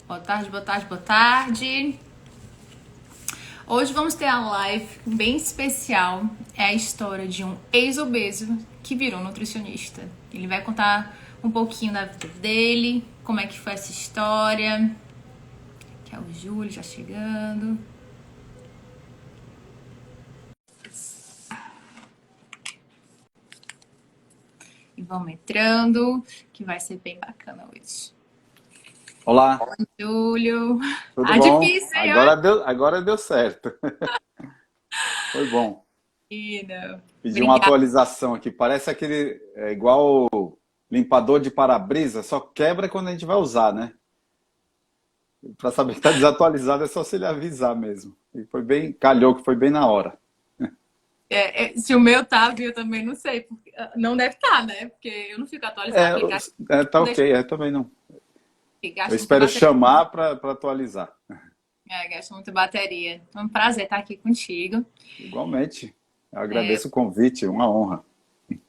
Boa tarde, boa tarde, boa tarde. Hoje vamos ter a live bem especial. É a história de um ex-obeso que virou nutricionista. Ele vai contar um pouquinho da vida dele, como é que foi essa história. Que é o Júlio já chegando. E vamos entrando, que vai ser bem bacana hoje. Olá, Oi, Júlio. tudo Ah, bom? difícil, hein? Ó. Agora deu certo. Foi bom. Menina. Pedi uma Obrigada. atualização aqui. Parece aquele, igual o limpador de para-brisa, só quebra quando a gente vai usar, né? Para saber que está desatualizado é só se ele avisar mesmo. E foi bem, calhou que foi bem na hora. Se o meu tá, viu, eu também não sei. Não deve estar, né? Porque eu não fico atualizando. É, Porque gasta, tá deixa, ok, também não. porque Eu gasta muita espero bateria. chamar para atualizar. Gasta muita bateria. É um prazer estar aqui contigo. Igualmente, eu agradeço o convite, uma honra.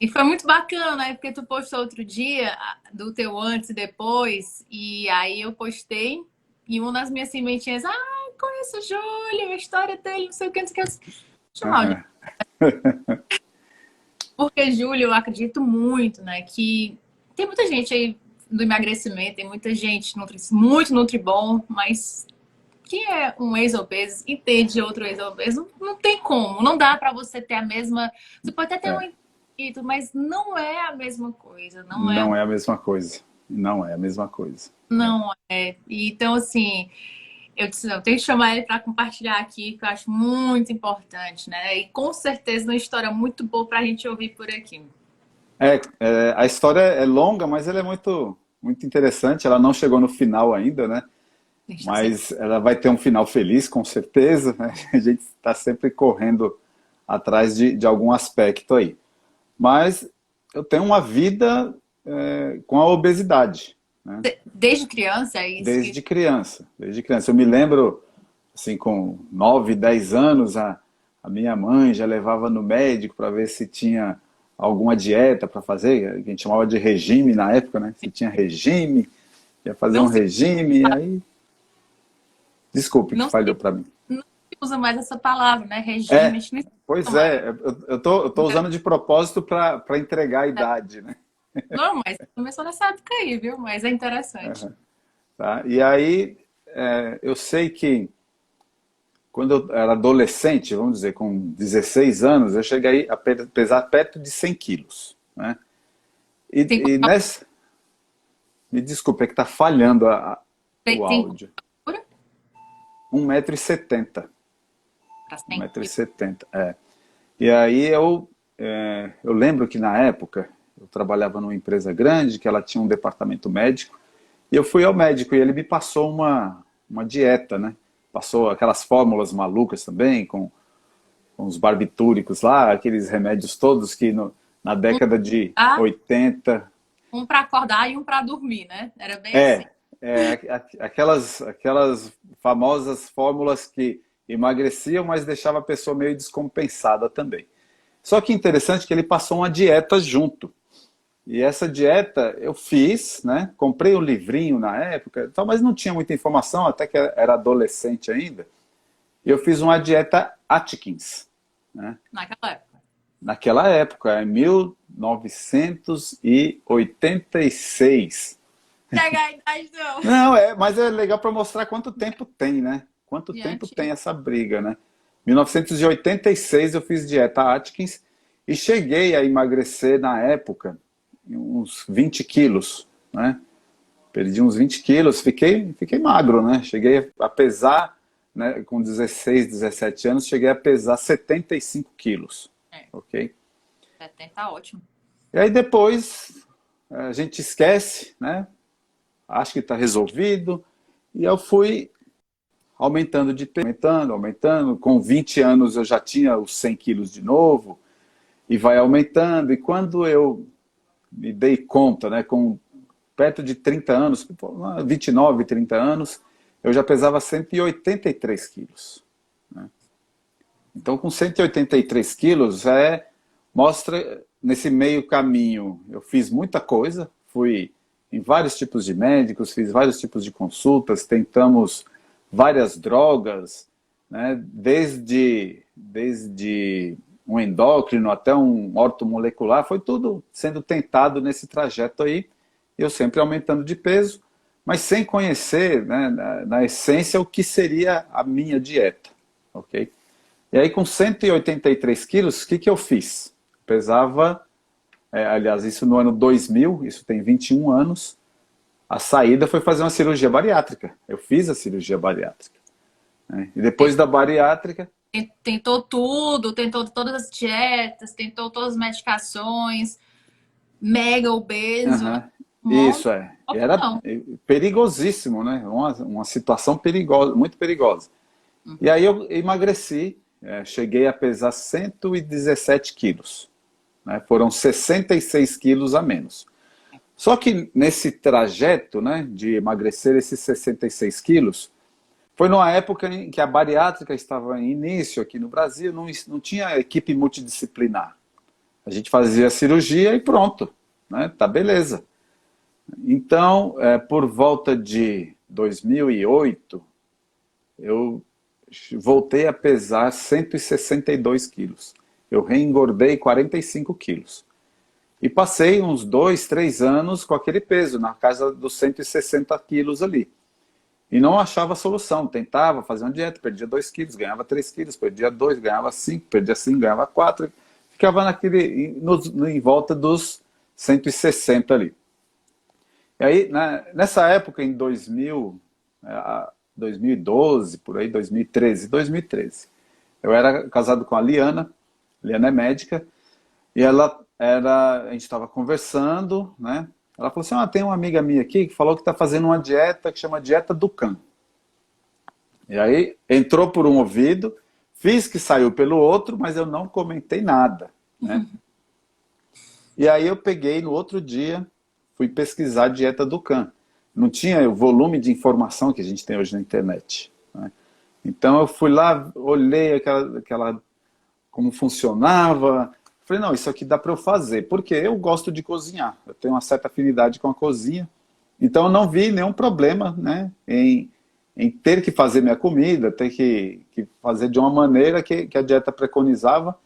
E foi muito bacana, né? Porque tu postou outro dia do teu antes e depois. E aí eu postei. E uma das minhas sementinhas, conheço o Júlio, a história dele, não sei o que, não sei o que. Deixa eu chamar o Júlio. Aham. Porque, Júlio, eu acredito muito, né? Que tem muita gente aí do emagrecimento, tem muita gente muito nutribom, mas que é um ex-obeso e ter de outro ex-obeso, não tem como. Não dá para você ter a mesma. Você pode até ter um É, intuito, mas não é a mesma coisa. Não é. não é a mesma coisa. Não é a mesma coisa. Não é. Então, assim, eu disse, não, eu tenho que chamar ele para compartilhar aqui, que eu acho muito importante, né? E com certeza uma história muito boa para a gente ouvir por aqui. A história é longa, mas ela é muito interessante. Ela não chegou no final ainda, né? A gente tá sempre. Mas ela vai ter um final feliz, com certeza, né? A gente está sempre correndo atrás de algum aspecto aí. Mas eu tenho uma vida com a obesidade, né? Desde criança, é isso que. Desde criança. Desde criança. Eu me lembro, assim, com 9, 10 anos, a minha mãe já levava no médico para ver se tinha alguma dieta para fazer, que a gente chamava de regime na época, né? Se tinha regime, ia fazer um Não se, regime, e aí, desculpe que não falhou se, para mim. não se usa mais essa palavra, né? Regime, a É, gente não pois usa mais. é, eu tô usando de propósito para entregar a idade, né? Não, mas começou nessa época aí, viu? Mas é interessante. Tá? E aí, eu sei que quando eu era adolescente, vamos dizer, com 16 anos, eu cheguei a pesar perto de 100 quilos, né? Tem, E nessa... Me desculpe, é que está falhando o tem áudio. cultura 1,70 m. para 1,70 100 quilos. m, é. E aí eu lembro que na época eu trabalhava numa empresa grande, que ela tinha um departamento médico, e eu fui ao médico e ele me passou uma dieta, né? Passou aquelas fórmulas malucas também, com os barbitúricos lá, aqueles remédios todos que na Um, década de tá? 80 Um para acordar e um para dormir, né? Era bem assim. é, aquelas famosas fórmulas que emagreciam, mas deixava a pessoa meio descompensada também. Só que interessante que ele passou uma dieta junto. E essa dieta eu fiz, né? Comprei um livrinho na época, então, mas não tinha muita informação, até que era adolescente ainda. E eu fiz uma dieta Atkins, né? Naquela época. Naquela época, em 1986. Pega a idade, não. Não, mas é legal para mostrar quanto tempo tem, né? Quanto tempo tem Diante. essa briga, né? 1986 eu fiz dieta Atkins e cheguei a emagrecer na época uns 20 quilos, né? Perdi uns 20 quilos, fiquei magro, né? Cheguei a pesar, né, com 16, 17 anos, cheguei a pesar 75 quilos, É, ok? 70 tá ótimo. E aí depois a gente esquece, né? Acho que está resolvido. E eu fui aumentando de peso, aumentando, aumentando. Com 20 anos eu já tinha os 100 quilos de novo. E vai aumentando. E quando eu me dei conta, né, com perto de 30 anos, 29, 30 anos, eu já pesava 183 quilos. Né? Então, com 183 quilos, mostra nesse meio caminho, eu fiz muita coisa, fui em vários tipos de médicos, fiz vários tipos de consultas, tentamos várias drogas, né? Desde um endócrino até um ortomolecular, foi tudo sendo tentado nesse trajeto aí, eu sempre aumentando de peso, mas sem conhecer, né, na essência, o que seria a minha dieta, ok? E aí, com 183 quilos, o que, que eu fiz? Pesava, aliás, isso no ano 2000, isso tem 21 anos, a saída foi fazer uma cirurgia bariátrica. Eu fiz a cirurgia bariátrica, né? E depois da bariátrica... Tentou tudo, tentou todas as dietas, tentou todas as medicações, mega obeso. Uhum. Mó Isso é. Era opção. perigosíssimo, né? Uma situação perigosa, muito perigosa. E aí eu emagreci, cheguei a pesar 117 quilos, né? Foram 66 quilos a menos. Só que nesse trajeto, né, de emagrecer esses 66 quilos, foi numa época em que a bariátrica estava em início aqui no Brasil, não tinha equipe multidisciplinar. A gente fazia a cirurgia e pronto, né? Tá beleza. Então, por volta de 2008, eu voltei a pesar 162 quilos. Eu reengordei 45 quilos. E passei uns 2, 3 anos com aquele peso, na casa dos 160 quilos ali. E não achava solução. Tentava fazer uma dieta, perdia 2 quilos, ganhava 3 quilos, perdia 2, ganhava 5, perdia 5, ganhava 4. Ficava em volta dos 160 ali. E aí, nessa época, em 2012, por aí, 2013, eu era casado com a Liana é médica, e a gente estava conversando, né? Ela falou assim, tem uma amiga minha aqui que falou que está fazendo uma dieta que chama Dieta Dukan. E aí, entrou por um ouvido, fiz que saiu pelo outro, mas eu não comentei nada, né? E aí eu peguei no outro dia, fui pesquisar a dieta Dukan. Não tinha o volume de informação que a gente tem hoje na internet, né? Então eu fui lá, olhei aquela como funcionava. Falei, não, isso aqui dá para eu fazer, porque eu gosto de cozinhar. Eu tenho uma certa afinidade com a cozinha. Então eu não vi nenhum problema, né, em ter que fazer minha comida, ter que fazer de uma maneira que a dieta preconizava.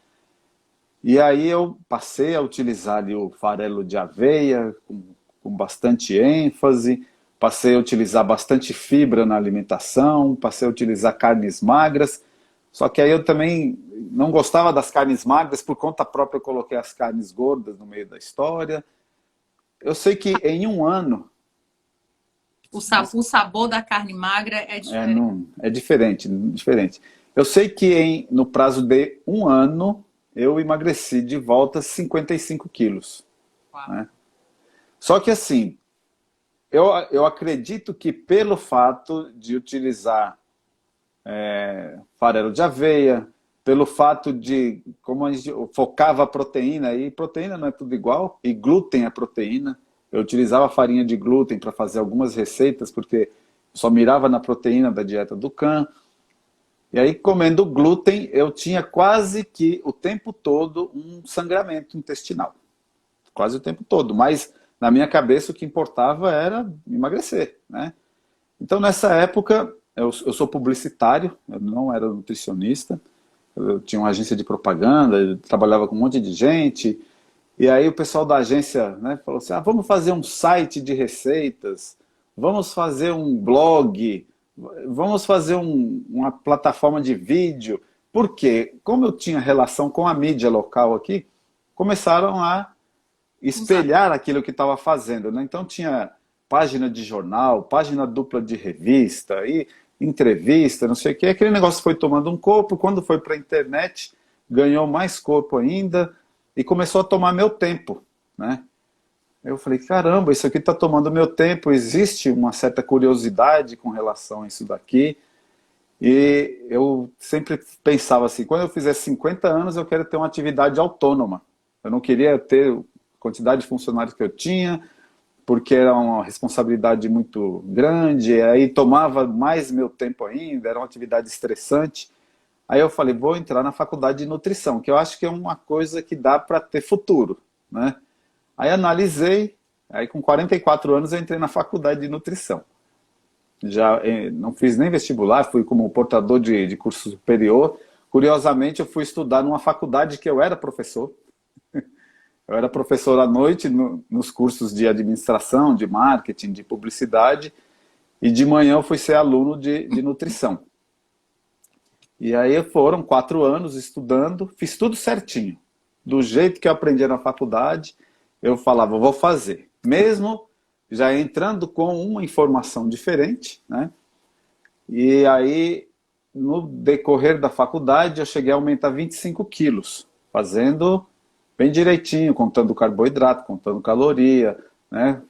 E aí eu passei a utilizar ali o farelo de aveia com bastante ênfase, passei a utilizar bastante fibra na alimentação, passei a utilizar carnes magras, só que aí eu também não gostava das carnes magras, por conta própria eu coloquei as carnes gordas no meio da história. Eu sei que em um ano... O sabor da carne magra é diferente. É diferente, diferente. Eu sei que no prazo de um ano eu emagreci de volta 55 quilos. Né? Só que assim, eu acredito que pelo fato de utilizar farelo de aveia, pelo fato de, como a gente focava a proteína, e proteína não é tudo igual, e glúten é proteína. Eu utilizava farinha de glúten para fazer algumas receitas, porque só mirava na proteína da dieta Dukan. E aí, comendo glúten, eu tinha quase que o tempo todo um sangramento intestinal. Quase o tempo todo. Mas, na minha cabeça, o que importava era emagrecer, né? Então, nessa época, eu sou publicitário, eu não era nutricionista. Eu tinha uma agência de propaganda, eu trabalhava com um monte de gente. E aí o pessoal da agência, né, falou assim, vamos fazer um site de receitas, vamos fazer um blog, vamos fazer uma plataforma de vídeo. Por quê? Como eu tinha relação com a mídia local aqui, começaram a espelhar aquilo que estava fazendo, né? Então tinha página de jornal, página dupla de revista, e entrevista, não sei o quê. Aquele negócio foi tomando um corpo, quando foi para a internet, ganhou mais corpo ainda, e começou a tomar meu tempo, né? Eu falei, caramba, isso aqui está tomando meu tempo, existe uma certa curiosidade com relação a isso daqui. E eu sempre pensava assim, quando eu fizer 50 anos eu quero ter uma atividade autônoma. Eu não queria ter a quantidade de funcionários que eu tinha, porque era uma responsabilidade muito grande, aí tomava mais meu tempo ainda, era uma atividade estressante. Aí eu falei, vou entrar na faculdade de nutrição, que eu acho que é uma coisa que dá para ter futuro, né? Aí analisei, Aí com 44 anos eu entrei na faculdade de nutrição. Já não fiz nem vestibular, fui como portador de curso superior. Curiosamente, eu fui estudar numa faculdade que eu era professor. Eu era professor à noite nos cursos de administração, de marketing, de publicidade, e de manhã eu fui ser aluno de nutrição. E aí foram 4 anos estudando, fiz tudo certinho. Do jeito que eu aprendi na faculdade, eu falava, vou fazer. Mesmo já entrando com uma informação diferente, né? E aí, no decorrer da faculdade, eu cheguei a aumentar 25 quilos, fazendo bem direitinho, contando carboidrato, contando caloria, né?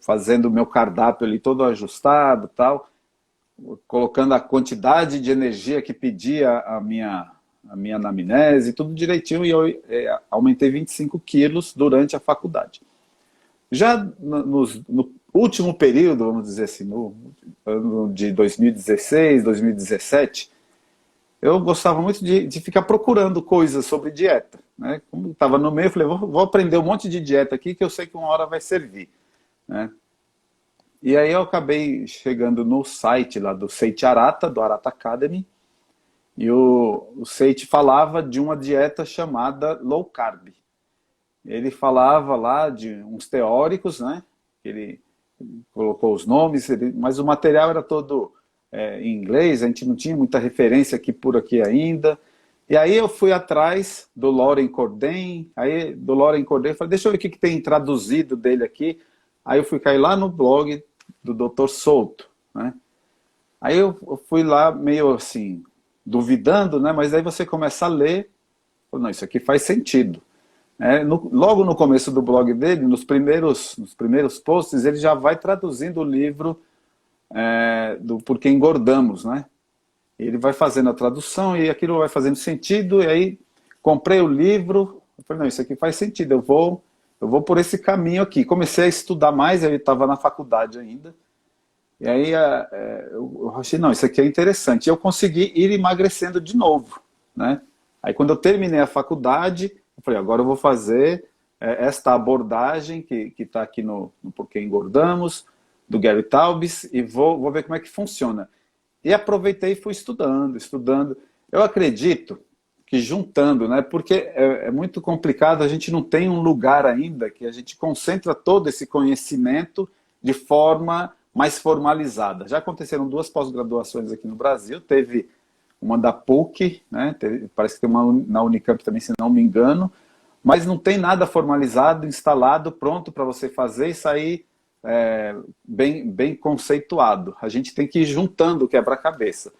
Fazendo o meu cardápio ali todo ajustado, tal, colocando a quantidade de energia que pedia a minha anamnese, tudo direitinho, e eu aumentei 25 quilos durante a faculdade. Já no último período, vamos dizer assim, no ano de 2016, 2017, eu gostava muito de ficar procurando coisas sobre dieta, né? Como estava no meio, eu falei, vou aprender um monte de dieta aqui que eu sei que uma hora vai servir, né? E aí eu acabei chegando no site lá do Seiti Arata, do Arata Academy, e o Seiti falava de uma dieta chamada low carb. Ele falava lá de uns teóricos, né? Ele colocou os nomes, mas o material era todo em inglês, a gente não tinha muita referência aqui por aqui ainda. E aí eu fui atrás do Loren Cordain, aí do Loren Cordain, falei, deixa eu ver o que tem traduzido dele aqui. Aí eu fui cair lá no blog do Dr. Souto, né? Aí eu fui lá meio assim, duvidando, né? Mas aí você começa a ler, não, isso aqui faz sentido. Logo no começo do blog dele, nos primeiros posts, ele já vai traduzindo o livro do Porquê Engordamos, né? Ele vai fazendo a tradução e aquilo vai fazendo sentido, e aí comprei o livro, eu falei, não, isso aqui faz sentido, eu vou por esse caminho aqui. Comecei a estudar mais, eu estava na faculdade ainda, e aí eu achei, não, isso aqui é interessante. E eu consegui ir emagrecendo de novo, né? Aí quando eu terminei a faculdade, eu falei, agora eu vou fazer esta abordagem que está aqui no Porquê Engordamos, do Gary Taubes, e vou ver como é que funciona. E aproveitei e fui estudando. Eu acredito que juntando, né, porque é muito complicado, a gente não tem um lugar ainda que a gente concentra todo esse conhecimento de forma mais formalizada. Já aconteceram 2 pós-graduações aqui no Brasil, teve uma da PUC, né, parece que tem uma na Unicamp também, se não me engano, mas não tem nada formalizado, instalado, pronto para você fazer e sair bem conceituado. A gente tem que ir juntando o quebra-cabeça.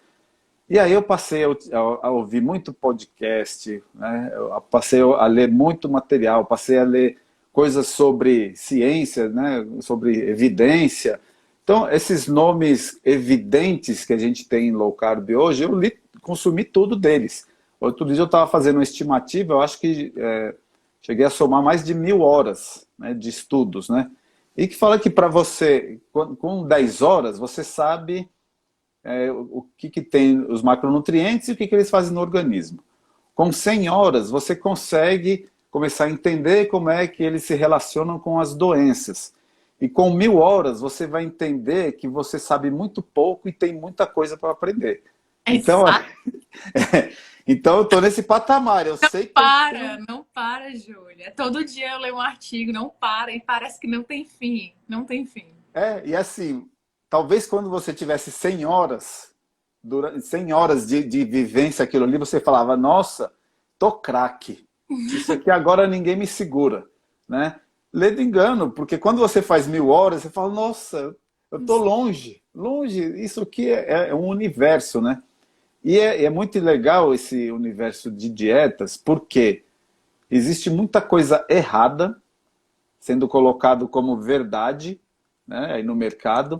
E aí eu passei a ouvir muito podcast, né? Eu passei a ler muito material, passei a ler coisas sobre ciência, né? Sobre evidência. Então, esses nomes evidentes que a gente tem em low carb hoje, eu consumi tudo deles. Outro dia eu estava fazendo uma estimativa, eu acho que cheguei a somar mais de 1.000 horas, né, de estudos, né? E que fala que para você, com 10 horas, você sabe o que tem os macronutrientes e o que eles fazem no organismo. Com 100 horas, você consegue começar a entender como é que eles se relacionam com as doenças. E com 1.000 horas, você vai entender que você sabe muito pouco e tem muita coisa para aprender. Então, então eu estou nesse patamar. Eu sei que não para, Júlia. Todo dia eu leio um artigo, não para, e parece que não tem fim. Não tem fim. E assim, talvez quando você tivesse 100 horas, durante 100 horas de vivência aquilo ali, você falava, nossa, tô craque. Isso aqui agora ninguém me segura, né? Lendo engano, porque quando você faz 1.000 horas, você fala, nossa, eu tô longe, isso aqui é um universo, né? E é muito legal esse universo de dietas, porque existe muita coisa errada sendo colocado como verdade, né, aí no mercado,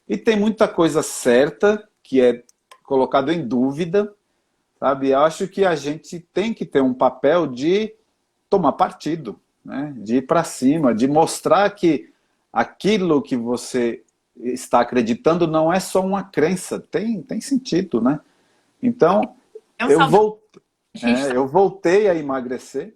e tem muita coisa certa que é colocado em dúvida, sabe? Eu acho que a gente tem que ter um papel de tomar partido, né? De ir para cima, de mostrar que aquilo que você está acreditando não é só uma crença, tem sentido, né? Então, eu voltei a emagrecer.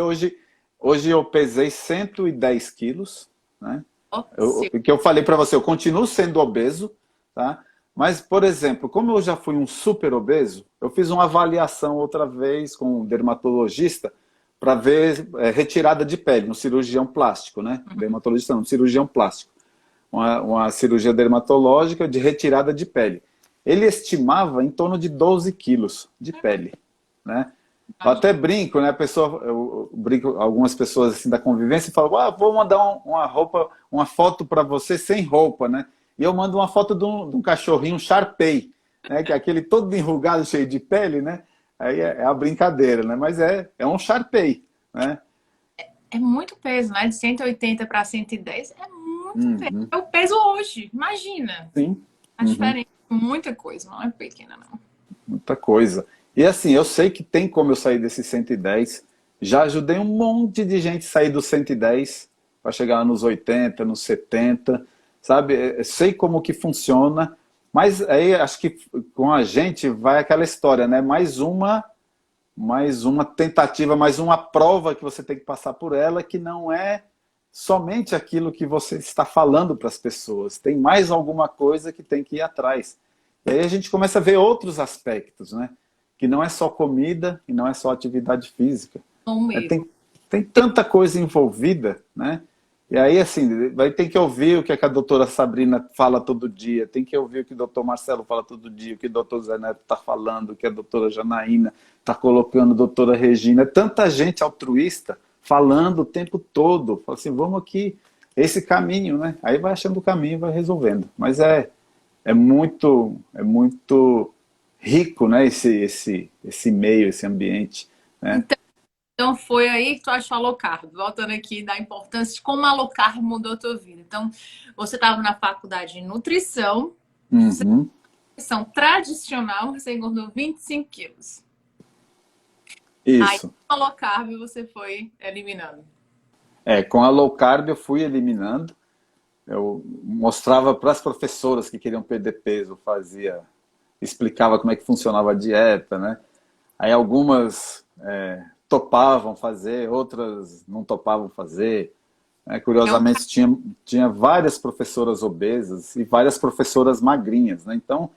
Hoje, Hoje eu pesei 110 quilos, né? Nossa, O que eu falei para você, eu continuo sendo obeso, tá? Mas, por exemplo, como eu já fui um super obeso, eu fiz uma avaliação outra vez com um dermatologista para ver retirada de pele, no cirurgião plástico, né? Dermatologista não, cirurgião plástico. Uma cirurgia dermatológica de retirada de pele. Ele estimava em torno de 12 quilos de pele, né? Eu até brinco, né? Eu brinco, algumas pessoas assim da convivência falam, vou mandar uma roupa, uma foto para você sem roupa, né? E eu mando uma foto de um cachorrinho, um Shar-Pei, né? Que é aquele todo enrugado, cheio de pele, né? Aí é a brincadeira, né? Mas é um Shar-Pei, né? é muito peso, né? De 180 para 110 é muito peso. Uhum. É o peso hoje, imagina. Sim. A Uhum. diferença é muita coisa, não é pequena, não. Muita coisa. E assim, eu sei que tem como eu sair desse 110. Já ajudei um monte de gente a sair do 110 para chegar nos 80, nos 70, sabe? Sei como que funciona, mas aí acho que com a gente vai aquela história, né? Mais uma tentativa, mais uma prova que você tem que passar por ela, que não é somente aquilo que você está falando para as pessoas. Tem mais alguma coisa que tem que ir atrás. E aí a gente começa a ver outros aspectos, né? Que não é só comida e não é só atividade física. Não É, mesmo. tem tanta coisa envolvida, né? E aí, assim, vai ter que ouvir o que a doutora Sabrina fala todo dia, tem que ouvir o que o doutor Marcelo fala todo dia, o que o doutor Zé Neto está falando, o que a doutora Janaína está colocando, a doutora Regina. É tanta gente altruísta falando o tempo todo. Fala assim, vamos aqui, esse caminho, né? Aí vai achando o caminho e vai resolvendo. Mas é muito rico, né? Esse meio, esse ambiente, né? Então foi aí que tu achou a low carb. Voltando aqui da importância de como a low carb mudou a tua vida. Então, você estava na faculdade de nutrição, Uhum. nutrição tradicional, você engordou 25 quilos. Aí, Isso. com a low carb, você foi eliminando. Com a low carb eu fui eliminando. Eu mostrava para as professoras que queriam perder peso, explicava como é que funcionava a dieta, né? Aí algumas topavam fazer, outras não topavam fazer. Né? É um Curiosamente, tinha várias professoras obesas e várias professoras magrinhas, né? Então,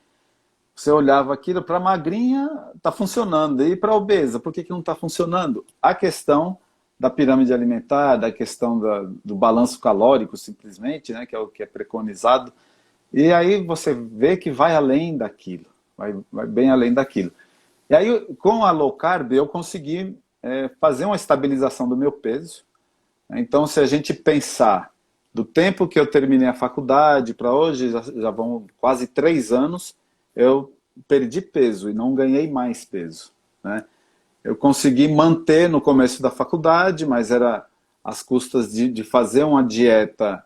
você olhava aquilo, para magrinha está funcionando, e para obesa, por que não está funcionando? A questão da pirâmide alimentar, da questão do balanço calórico, simplesmente, né, que é o que é preconizado, e aí você vê que vai além daquilo, vai bem além daquilo. E aí, com a low carb, eu consegui fazer uma estabilização do meu peso. Então, se a gente pensar do tempo que eu terminei a faculdade para hoje, já vão quase 3 anos, eu perdi peso e não ganhei mais peso, né? Eu consegui manter no começo da faculdade, mas era às custas de fazer uma dieta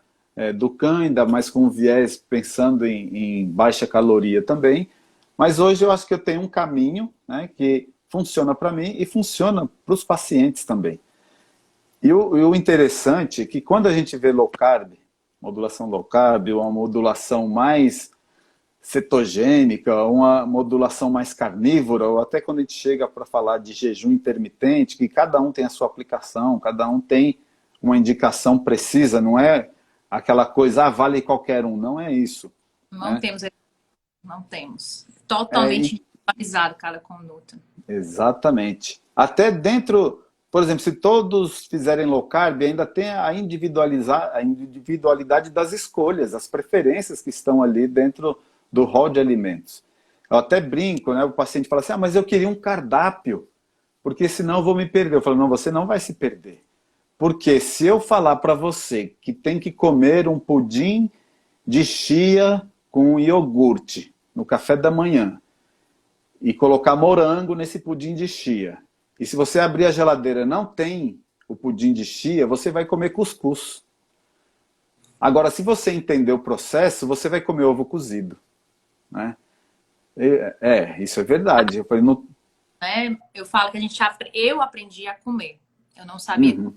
do cã, ainda mais com viés pensando em baixa caloria também. Mas hoje eu acho que eu tenho um caminho, né, que funciona para mim e funciona para os pacientes também. E o interessante é que quando a gente vê low carb, modulação low carb, uma modulação mais cetogênica, uma modulação mais carnívora, ou até quando a gente chega para falar de jejum intermitente, que cada um tem a sua aplicação, cada um tem uma indicação precisa, não é aquela coisa, vale qualquer um, não é isso. não Né? temos, não temos. É, Totalmente individualizado cada conduta. exatamente. Até dentro, por exemplo, se todos fizerem low carb, ainda tem a individualidade das escolhas, as preferências que estão ali dentro do rol de alimentos. Eu até brinco, né? O paciente fala assim, mas eu queria um cardápio, porque senão eu vou me perder. Eu falo, não, você não vai se perder. Porque se eu falar para você que tem que comer um pudim de chia com iogurte no café da manhã, e colocar morango nesse pudim de chia. E se você abrir a geladeira não tem o pudim de chia, você vai comer cuscuz. Agora, se você entender o processo, você vai comer ovo cozido. Né? Isso é verdade. Eu falei, Né? Eu falo que eu aprendi a comer. Eu não sabia. Uhum.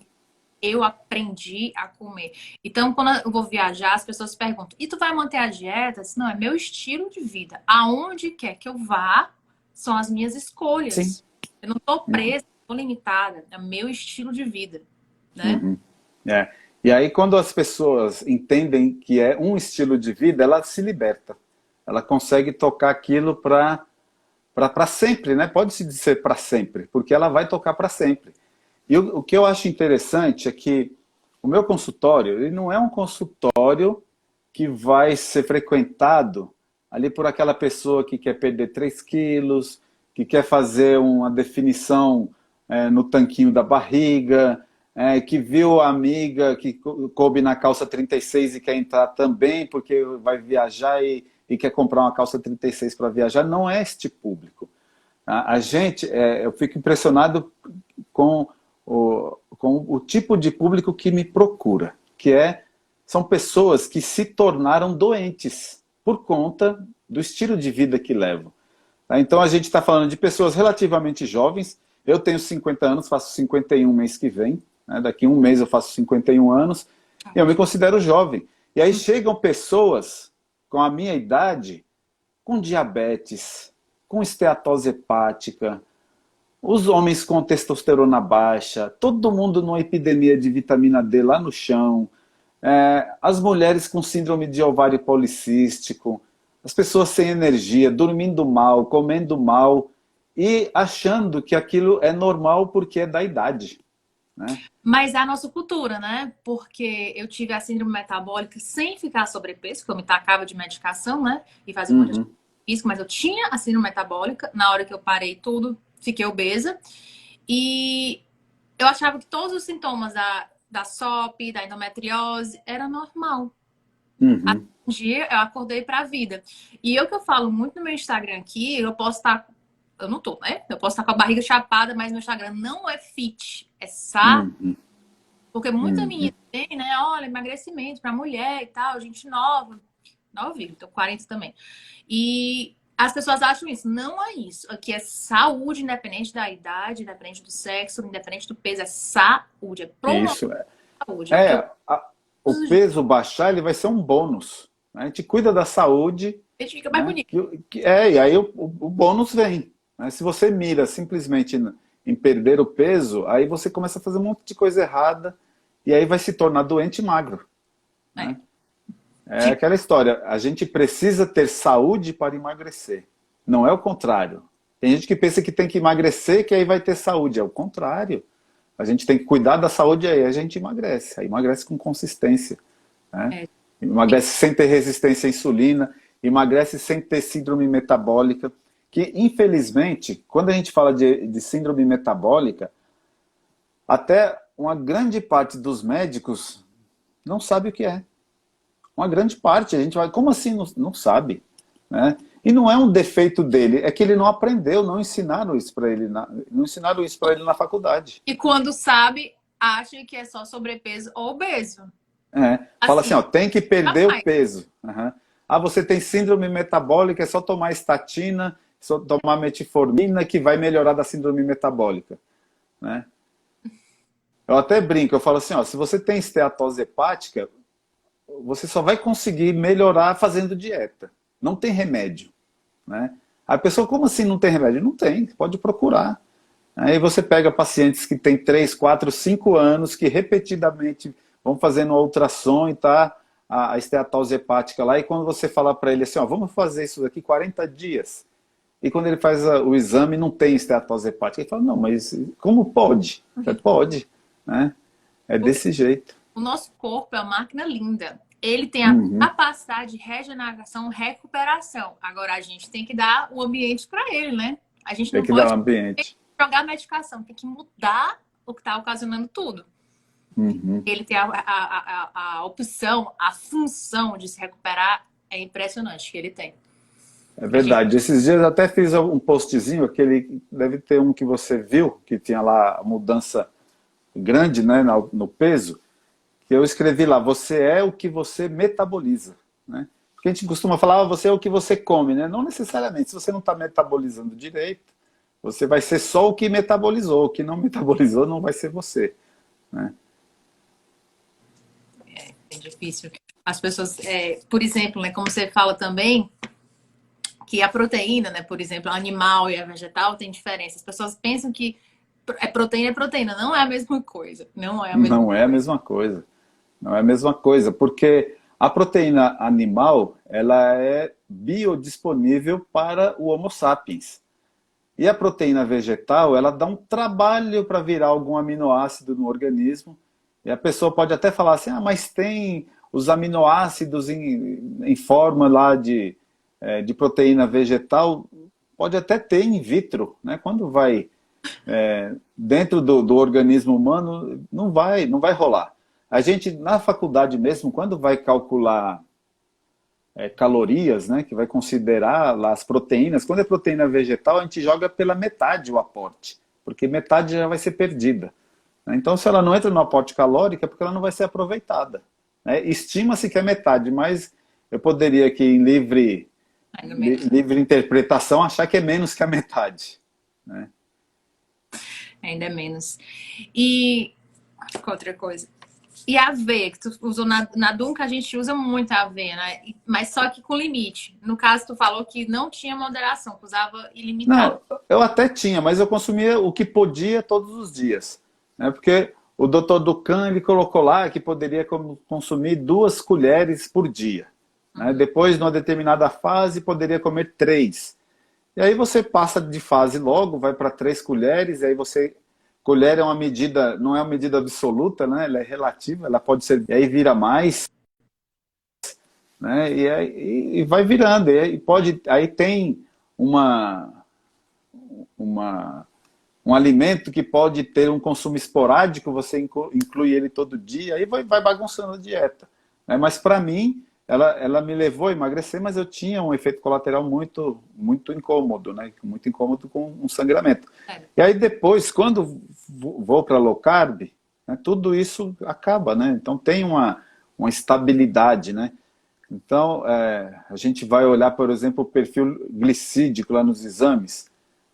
Eu aprendi a comer. Então, quando eu vou viajar, as pessoas perguntam: e tu vai manter a dieta? Não, é meu estilo de vida. Aonde quer que eu vá, são as minhas Sim. escolhas. Eu não estou Uhum. presa, não estou limitada. É meu estilo de vida. né? Uhum. É. E aí, quando as pessoas entendem que é um estilo de vida, ela se liberta. Ela consegue tocar aquilo para sempre, né? Pode-se dizer para sempre, porque ela vai tocar para sempre. E o que eu acho interessante é que o meu consultório, ele não é um consultório que vai ser frequentado ali por aquela pessoa que quer perder 3 quilos, que quer fazer uma definição no tanquinho da barriga, que viu a amiga que coube na calça 36 e quer entrar também porque vai viajar e quer comprar uma calça 36 para viajar. Não é este público. A gente, eu fico impressionado com com o tipo de público que me procura, são pessoas que se tornaram doentes por conta do estilo de vida que levam. Tá? Então a gente está falando de pessoas relativamente jovens. Eu tenho 50 anos, faço 51 mês que vem. Né? Daqui a um mês eu faço 51 anos. E eu me considero jovem. E aí chegam pessoas com a minha idade, com diabetes, com esteatose hepática, os homens com testosterona baixa, todo mundo numa epidemia de vitamina D lá no chão, as mulheres com síndrome de ovário policístico, as pessoas sem energia, dormindo mal, comendo mal e achando que aquilo é normal porque é da idade. Né? Mas é a nossa cultura, né? Porque eu tive a síndrome metabólica sem ficar sobrepeso, porque eu me tacava de medicação, né? E fazia muita isso, mas eu tinha a síndrome metabólica. Na hora que eu parei tudo, fiquei obesa. E eu achava que todos os sintomas da SOP, da endometriose, era normal. Uhum. Um dia eu acordei pra vida. E eu que eu falo muito no meu Instagram aqui, eu posso estar. Eu não tô, né? Eu posso estar com a barriga chapada, mas meu Instagram não é fit, é saúde. Uhum. Porque muita menina tem, né? Olha, emagrecimento pra mulher e tal, gente nova. Novinho, tô 40 também. E as pessoas acham isso. Não é isso. Aqui é saúde, independente da idade, independente do sexo, independente do peso. É saúde. É promover Isso saúde. É o que eu o peso baixar, ele vai ser um bônus. Né? A gente cuida da saúde, a gente fica mais né? bonito. E aí o bônus vem. Né? Se você mira simplesmente em perder o peso, aí você começa a fazer um monte de coisa errada e aí vai se tornar doente e magro. Né? É aquela história, a gente precisa ter saúde para emagrecer. Não é o contrário. Tem gente que pensa que tem que emagrecer que aí vai ter saúde. É o contrário. A gente tem que cuidar da saúde aí a gente emagrece. Aí emagrece com consistência. Né? Emagrece sem ter resistência à insulina, emagrece sem ter síndrome metabólica. Que, infelizmente, quando a gente fala de síndrome metabólica, até uma grande parte dos médicos não sabe o que é. Uma grande parte, a gente vai, como assim não sabe? Né? E não é um defeito dele, é que ele não aprendeu, não ensinaram isso para ele, não ensinaram isso para ele na faculdade. E quando sabe, acha que é só sobrepeso ou obeso. Fala assim, ó, tem que perder o peso. Uhum. Ah, você tem síndrome metabólica, é só tomar estatina, só tomar metformina que vai melhorar da síndrome metabólica. Né? Eu até brinco, eu falo assim, ó, se você tem esteatose hepática, você só vai conseguir melhorar fazendo dieta. Não tem remédio. Né? A pessoa, como assim não tem remédio? Não tem, pode procurar. Aí você pega pacientes que têm 3, 4, 5 anos, que repetidamente vão fazendo ultrassom e tá a esteatose hepática lá, e quando você fala para ele assim, ó, vamos fazer isso daqui 40 dias, e quando ele faz o exame não tem esteatose hepática, ele fala, não, mas como pode? Pode. Né? É desse jeito. O nosso corpo é uma máquina linda. Ele tem a capacidade de regeneração, recuperação. Agora a gente tem que dar o ambiente para ele, né? A gente não pode dar um ambiente. Jogar medicação, tem que mudar o que está ocasionando tudo. Ele tem a opção, a função de se recuperar, é impressionante que ele tem. É verdade. Esses dias eu até fiz um postzinho, aquele deve ter um que você viu, que tinha lá a mudança grande, né, no peso, que eu escrevi lá, você é o que você metaboliza. Né? Porque a gente costuma falar, você é o que você come, né? Não necessariamente. Se você não está metabolizando direito, você vai ser só o que metabolizou. O que não metabolizou não vai ser você. Né? É difícil. As pessoas, por exemplo, né, como você fala também, que a proteína, né, por exemplo, a animal e a vegetal tem diferença. As pessoas pensam que É proteína, não é a mesma coisa. Não é a mesma Não é a coisa. mesma coisa. Não é a mesma coisa, porque a proteína animal, ela é biodisponível para o Homo sapiens. E a proteína vegetal, ela dá um trabalho para virar algum aminoácido no organismo. E a pessoa pode até falar assim, ah, mas tem os aminoácidos em forma lá de proteína vegetal, pode até ter in vitro, né? Quando vai dentro do organismo humano, não vai rolar. A gente, na faculdade mesmo, quando vai calcular calorias, né, que vai considerar lá as proteínas. Quando é proteína vegetal, a gente joga pela metade o aporte, porque metade já vai ser perdida. Né? Então, se ela não entra no aporte calórico, é porque ela não vai ser aproveitada. Né? Estima-se que é metade, mas eu poderia aqui, em Ainda menos. livre interpretação, achar que é menos que a metade. Né? Ainda menos. E outra coisa. E a aveia, que tu usou na Dunca, a gente usa muito a aveia, né? Mas só que com limite. No caso, tu falou que não tinha moderação, que usava ilimitado. Não, eu até tinha, mas eu consumia o que podia todos os dias. Né? Porque o doutor Ducan ele colocou lá que poderia consumir 2 colheres por dia. Né? Uhum. Depois, numa determinada fase, poderia comer 3. E aí você passa de fase logo, vai para 3 colheres, e aí você. Colher é uma medida, não é uma medida absoluta, né? Ela é relativa, ela pode ser. E aí vira mais, né? E vai virando. E pode, aí tem uma, uma um alimento que pode ter um consumo esporádico, você inclui ele todo dia, aí vai bagunçando a dieta. Né? Mas para mim, ela me levou a emagrecer, mas eu tinha um efeito colateral muito incômodo, né? Muito incômodo com um sangramento. É. E aí depois, quando vou para low carb, né, tudo isso acaba, né? Então tem uma estabilidade, né? Então, a gente vai olhar, por exemplo, o perfil glicídico lá nos exames.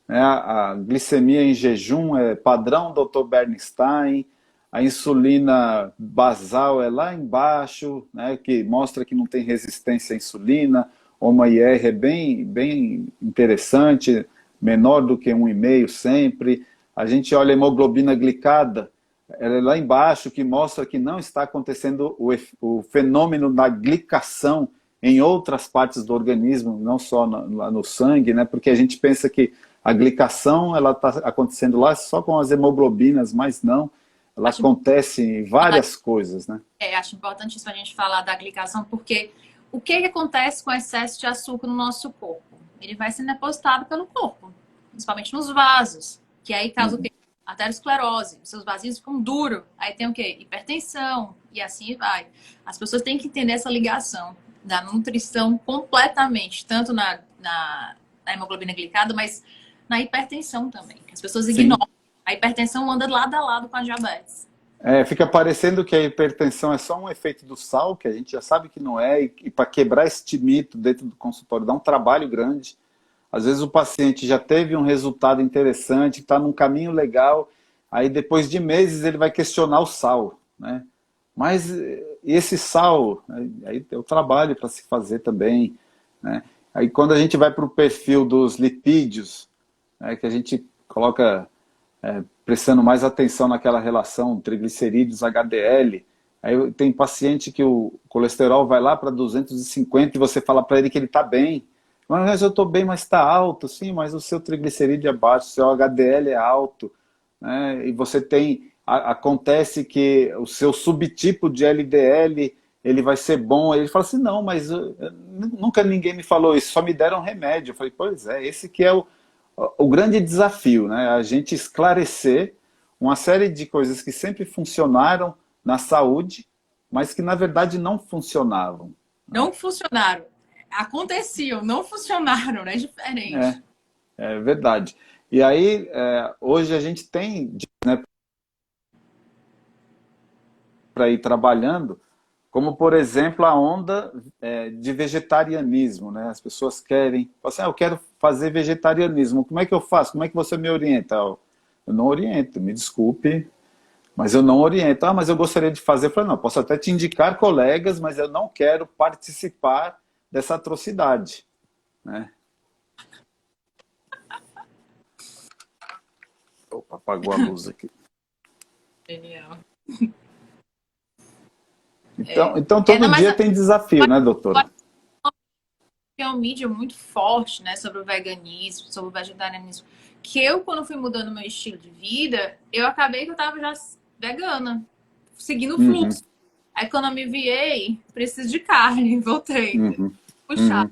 Né? A glicemia em jejum é padrão Dr. Bernstein, a insulina basal é lá embaixo, né? Que mostra que não tem resistência à insulina, uma IR é bem interessante, menor do que 1,5 sempre. A gente olha a hemoglobina glicada, ela é lá embaixo, que mostra que não está acontecendo o fenômeno da glicação em outras partes do organismo, não só no sangue, né? Porque a gente pensa que a glicação ela está acontecendo lá só com as hemoglobinas, mas não. Ela Acho, acontece em várias coisas, né? acho importantíssimo a gente falar da glicação, porque o que acontece com o excesso de açúcar no nosso corpo? Ele vai sendo depositado pelo corpo, principalmente nos vasos, que aí causa o Uhum. quê? Arteriosclerose, seus vasinhos ficam duros, aí tem o quê? Hipertensão, e assim vai. As pessoas têm que entender essa ligação da nutrição completamente, tanto na hemoglobina glicada, mas na hipertensão também, que as pessoas Sim. ignoram. A hipertensão anda lado a lado com a diabetes. Fica parecendo que a hipertensão é só um efeito do sal, que a gente já sabe que não é, e para quebrar este mito dentro do consultório dá um trabalho grande. Às vezes o paciente já teve um resultado interessante, está num caminho legal, aí depois de meses ele vai questionar o sal, né? Mas e esse sal? Aí tem o trabalho para se fazer também, né? Aí quando a gente vai para o perfil dos lipídios, né, que a gente coloca prestando mais atenção naquela relação triglicerídeos HDL, aí tem paciente que o colesterol vai lá para 250 e você fala para ele que ele está bem. Mas eu estou bem, mas está alto. Sim, mas o seu triglicerídeo é baixo, o seu HDL é alto. Né? E você tem... Acontece que o seu subtipo de LDL ele vai ser bom. Aí ele fala assim, não, mas nunca ninguém me falou isso, só me deram remédio. Eu falei, pois é, esse que é o grande desafio, né? A gente esclarecer uma série de coisas que sempre funcionaram na saúde, mas que na verdade não funcionavam. Né? Não funcionaram. Aconteciam, não funcionaram, né? É É, diferente. é verdade. E aí, hoje a gente tem, né, para ir trabalhando, como por exemplo a onda de vegetarianismo, né? As pessoas querem, falam assim, eu quero fazer vegetarianismo, como é que eu faço? Como é que você me orienta? Eu não oriento, me desculpe, mas eu não oriento. Ah, mas eu gostaria de fazer. Eu falei, não, posso até te indicar colegas, mas eu não quero participar dessa atrocidade. Né? Opa, apagou a luz aqui. Genial. Então todo dia tem desafio, né, doutora? Tem uma mídia muito forte, né, sobre o veganismo, sobre o vegetarianismo, que eu, quando fui mudando meu estilo de vida, eu acabei que eu tava já vegana, seguindo o fluxo. Aí quando eu me viei, preciso de carne, voltei. Puxar.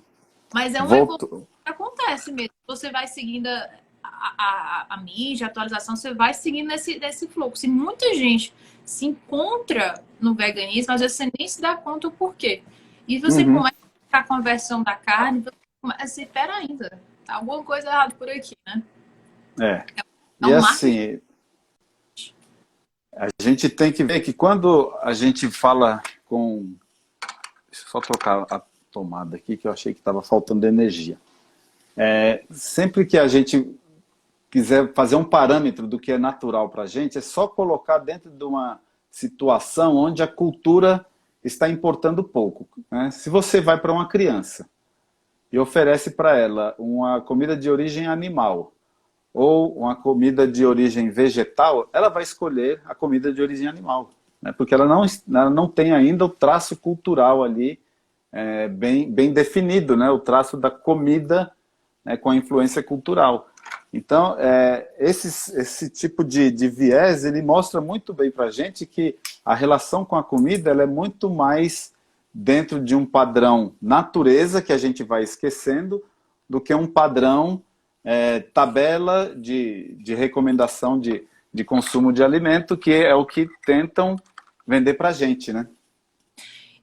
Mas é uma evolução que acontece mesmo. Você vai seguindo a mídia, a atualização, você vai seguindo esse fluxo. E muita gente se encontra no veganismo, às vezes você nem se dá conta o porquê. E você começa a conversão da carne, você começa a dizer, pera ainda, tá alguma coisa errada por aqui, né? E assim, a gente tem que ver que quando a gente fala com... Deixa eu só trocar a tomada aqui, que eu achei que estava faltando energia. Sempre que a gente quiser fazer um parâmetro do que é natural para a gente, é só colocar dentro de uma situação onde a cultura está importando pouco, né? Se você vai para uma criança e oferece para ela uma comida de origem animal ou uma comida de origem vegetal, ela vai escolher a comida de origem animal, né? Porque ela não tem ainda o traço cultural ali bem definido, né? O traço da comida, né, com a influência cultural. Então, esse tipo de viés, ele mostra muito bem para a gente que a relação com a comida ela é muito mais dentro de um padrão natureza, que a gente vai esquecendo, do que um padrão tabela de recomendação de consumo de alimento, que é o que tentam vender para a gente, né?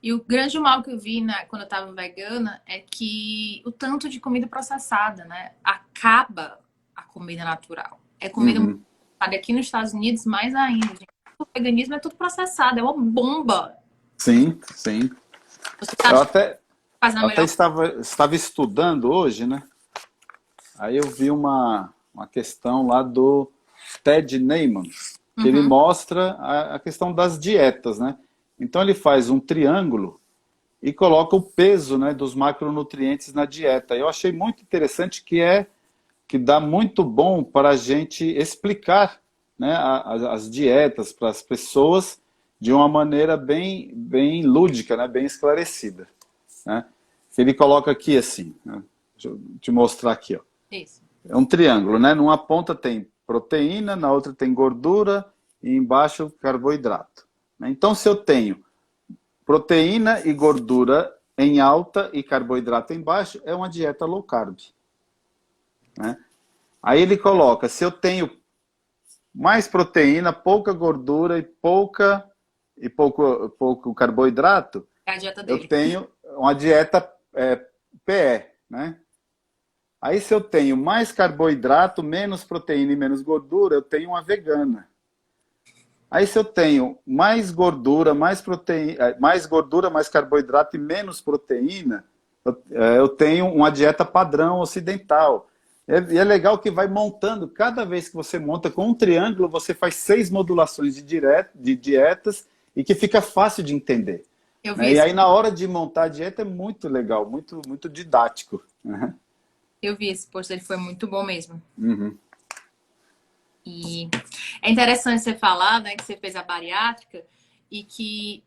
E o grande mal que eu vi quando eu estava vegana é que o tanto de comida processada, né? Acaba a comida natural. É comida processada. Aqui nos Estados Unidos, mais ainda. Gente. O veganismo é tudo processado, é uma bomba. Sim, sim. Você eu até melhor... estava estudando hoje, né? Aí eu vi uma questão lá do Ted Naiman, que ele mostra a questão das dietas, né? Então ele faz um triângulo e coloca o peso, né, dos macronutrientes na dieta. Eu achei muito interessante que dá muito bom para a gente explicar, né, as dietas para as pessoas de uma maneira bem lúdica, né, bem esclarecida, né? Ele coloca aqui assim, né? Deixa eu te mostrar aqui, ó. Isso. É um triângulo, né? Numa ponta tem proteína, na outra tem gordura e embaixo carboidrato. Então, se eu tenho proteína e gordura em alta e carboidrato em baixo, é uma dieta low carb, né? Aí ele coloca, se eu tenho mais proteína, pouca gordura e pouco carboidrato, é a dieta dele. eu tenho uma dieta PE, né? Aí se eu tenho mais carboidrato, menos proteína e menos gordura, eu tenho uma vegana. Aí se eu tenho mais gordura, mais carboidrato e menos proteína, eu tenho uma dieta padrão ocidental. E é legal que vai montando, cada vez que você monta com um triângulo, você faz 6 modulações de dietas e que fica fácil de entender. E aí na hora de montar a dieta é muito legal, muito, muito didático. Eu vi esse post, ele foi muito bom mesmo. E é interessante você falar, né, que você fez a bariátrica e que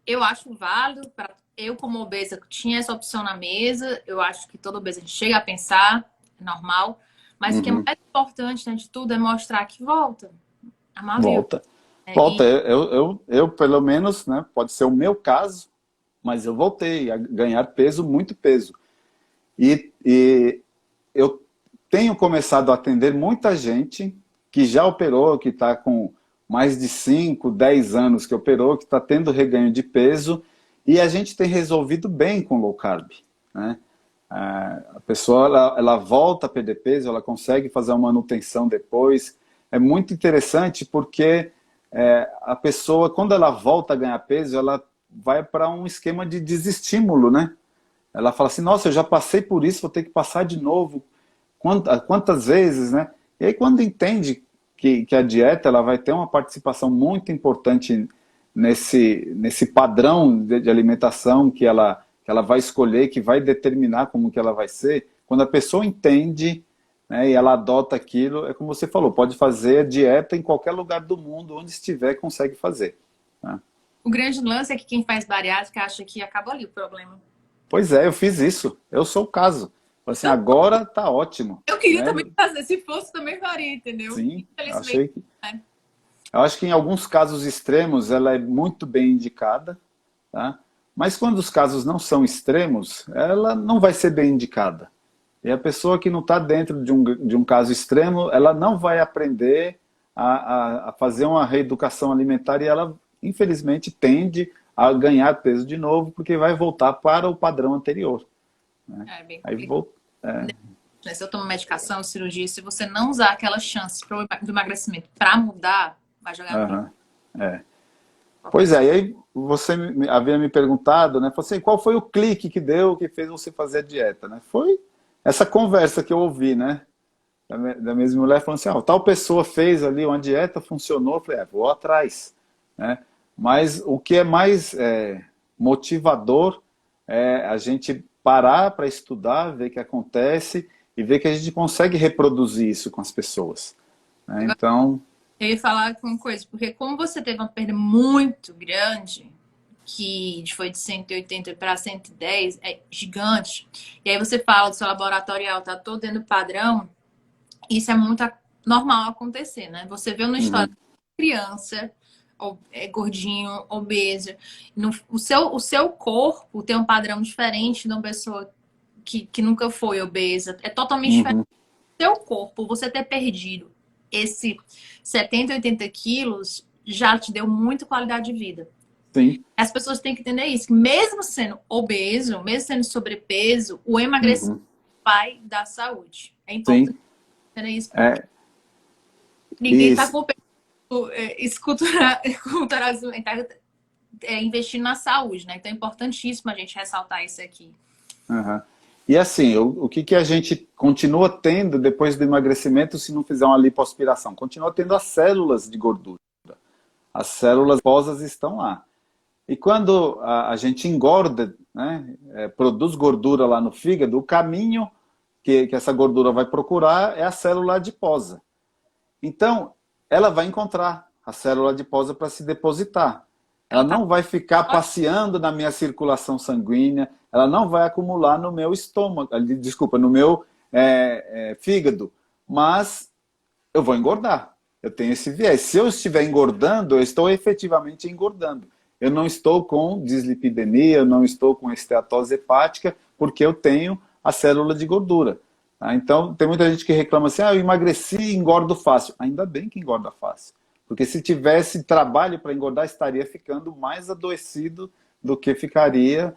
eu acho válido, eu como obesa tinha essa opção na mesa, eu acho que toda obesa a gente chega a pensar, é normal, mas o que é mais importante, né, de tudo é mostrar que volta. Volta. Eu, pelo menos, né, pode ser o meu caso, mas eu voltei a ganhar peso, muito peso. E eu tenho começado a atender muita gente que já operou, que está com mais de 5, 10 anos que operou, que está tendo reganho de peso, e a gente tem resolvido bem com low carb, né? A pessoa ela volta a perder peso, ela consegue fazer uma manutenção depois. É muito interessante porque a pessoa, quando ela volta a ganhar peso, ela vai para um esquema de desestímulo, né? Ela fala assim, nossa, eu já passei por isso, vou ter que passar de novo. Quantas vezes, né? E aí quando entende que a dieta ela vai ter uma participação muito importante nesse padrão de alimentação que ela vai escolher, que vai determinar como que ela vai ser, quando a pessoa entende, né, e ela adota aquilo, é como você falou, pode fazer dieta em qualquer lugar do mundo, onde estiver, consegue fazer. Né? O grande lance é que quem faz bariátrica acha que acaba ali o problema. Pois é, eu fiz isso, eu sou o caso. Falei assim, agora tá ótimo. Eu queria Né? também fazer, se fosse, também faria, entendeu? Sim, Infelizmente, achei que... né? Eu acho que em alguns casos extremos ela é muito bem indicada, tá? Mas quando os casos não são extremos, ela não vai ser bem indicada. E a pessoa que não está dentro de um caso extremo, ela não vai aprender a fazer uma reeducação alimentar e ela, infelizmente, tende a ganhar peso de novo, porque vai voltar para o padrão anterior. Né? É bem Aí complicado. vou, é, Se eu tomo medicação, cirurgia, se você não usar aquela chance do emagrecimento para mudar, vai jogar no lixo. aham, é. Pois é, e aí você havia me perguntado, né? Falou assim, qual foi o clique que deu, que fez você fazer a dieta, né? Foi essa conversa que eu ouvi, né? Da mesma mulher falando assim, tal pessoa fez ali uma dieta, funcionou, eu falei, vou atrás, né? Mas o que é mais motivador é a gente parar para estudar, ver o que acontece e ver que a gente consegue reproduzir isso com as pessoas. Né? Então, Eu ia falar com uma coisa, porque como você teve uma perda muito grande, que foi de 180 para 110, é gigante, e aí você fala do seu laboratorial, tá todo dentro do padrão, isso é muito normal acontecer, né? Você vê uma história uhum, de criança, gordinho, obeso, o seu corpo tem um padrão diferente de uma pessoa que nunca foi obesa, é totalmente diferente uhum, do seu corpo, você ter perdido esse 70, 80 quilos já te deu muita qualidade de vida. sim, As pessoas têm que entender isso, que mesmo sendo obeso, mesmo sendo sobrepeso, o emagrecimento uhum, vai dar saúde. É sim, importante entender isso, porque é, ninguém está isso. com culturalmente investindo na saúde, né? Então é importantíssimo a gente ressaltar isso aqui. Aham. E assim, o que a gente continua tendo depois do emagrecimento se não fizer uma lipoaspiração? Continua tendo as células de gordura. As células adiposas estão lá. E quando a gente engorda, né, produz gordura lá no fígado, o caminho que essa gordura vai procurar é a célula adiposa. Então, ela vai encontrar a célula adiposa para se depositar. Ela Ela tá não vai ficar ótima. passeando na minha circulação sanguínea, ela não vai acumular no meu estômago, desculpa, no meu fígado, mas eu vou engordar. Eu tenho esse viés. Se eu estiver engordando, eu estou efetivamente engordando. Eu não estou com dislipidemia, eu não estou com esteatose hepática, porque eu tenho a célula de gordura. Tá? Então, tem muita gente que reclama assim, eu emagreci e engordo fácil. Ainda bem que engorda fácil. Porque se tivesse trabalho para engordar, estaria ficando mais adoecido do que ficaria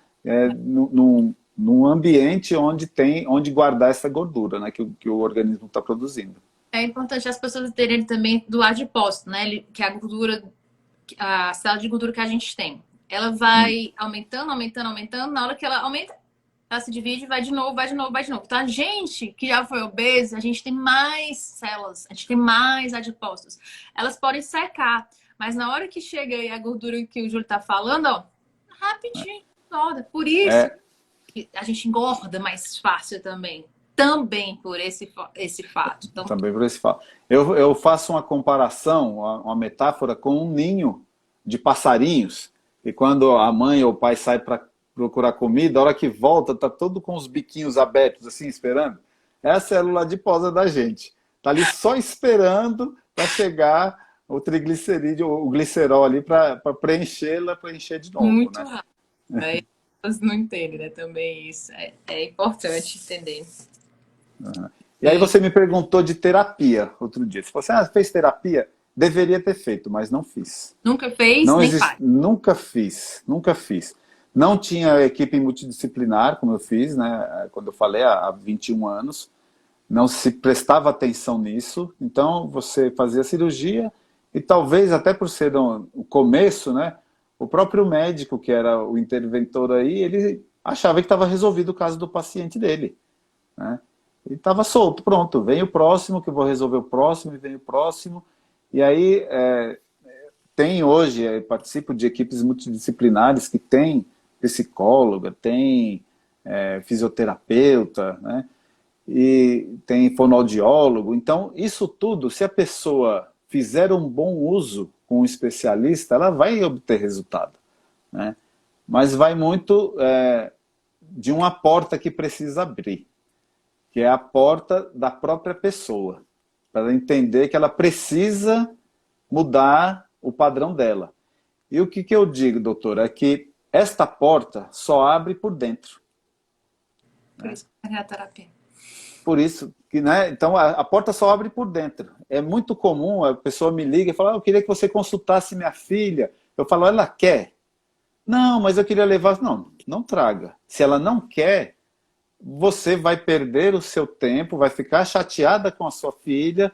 num ambiente onde guardar essa gordura, né, que o organismo está produzindo. É importante as pessoas entenderem também do adipócito, né? Que é a gordura, a célula de gordura que a gente tem. Ela Hum. vai aumentando, aumentando, aumentando. Na hora que ela aumenta, ela se divide, vai de novo, vai de novo, vai de novo. Então, a gente que já foi obesa, a gente tem mais células, a gente tem mais adipócitos. Elas podem secar, mas na hora que chega aí a gordura que o Júlio tá falando, ó, rapidinho engorda. Por isso É, que a gente engorda mais fácil também. Também por esse fato. Então, também por esse fato. Eu faço uma comparação, uma metáfora com um ninho de passarinhos. E quando a mãe ou o pai sai para procurar comida, a hora que volta, tá todo com os biquinhos abertos, assim, esperando. É a célula adiposa da gente. Tá ali só esperando para chegar o triglicerídeo, o glicerol ali para preenchê-la, preencher de novo, muito né? rápido. Aí elas não entendem, né? Também isso. É importante entender. E aí você me perguntou de terapia outro dia. Se você fez terapia, deveria ter feito, mas não fiz. Nunca fez, Não nem existe, faz. nunca fiz, nunca fiz. Não tinha equipe multidisciplinar, como eu fiz, né, quando eu falei, há 21 anos. Não se prestava atenção nisso. Então, você fazia cirurgia e talvez, até por ser o começo, né, o próprio médico, que era o interventor aí, ele achava que estava resolvido o caso do paciente dele. Né? E estava solto, pronto, vem o próximo, que eu vou resolver o próximo, e vem o próximo. E aí, tem hoje, participo de equipes multidisciplinares que tem psicóloga, tem fisioterapeuta, né? e tem fonoaudiólogo. Então, isso tudo, se a pessoa fizer um bom uso com um especialista, ela vai obter resultado, né? Mas vai muito de uma porta que precisa abrir, que é a porta da própria pessoa, para ela entender que ela precisa mudar o padrão dela. E o que eu digo, doutor, é que esta porta só abre por dentro. Por isso que é a terapia. Por isso que, né? Então a porta só abre por dentro. É muito comum a pessoa me liga e fala: eu queria que você consultasse minha filha. Eu falo: ela quer? Não, mas eu queria levar. Não, não traga. Se ela não quer, você vai perder o seu tempo, vai ficar chateada com a sua filha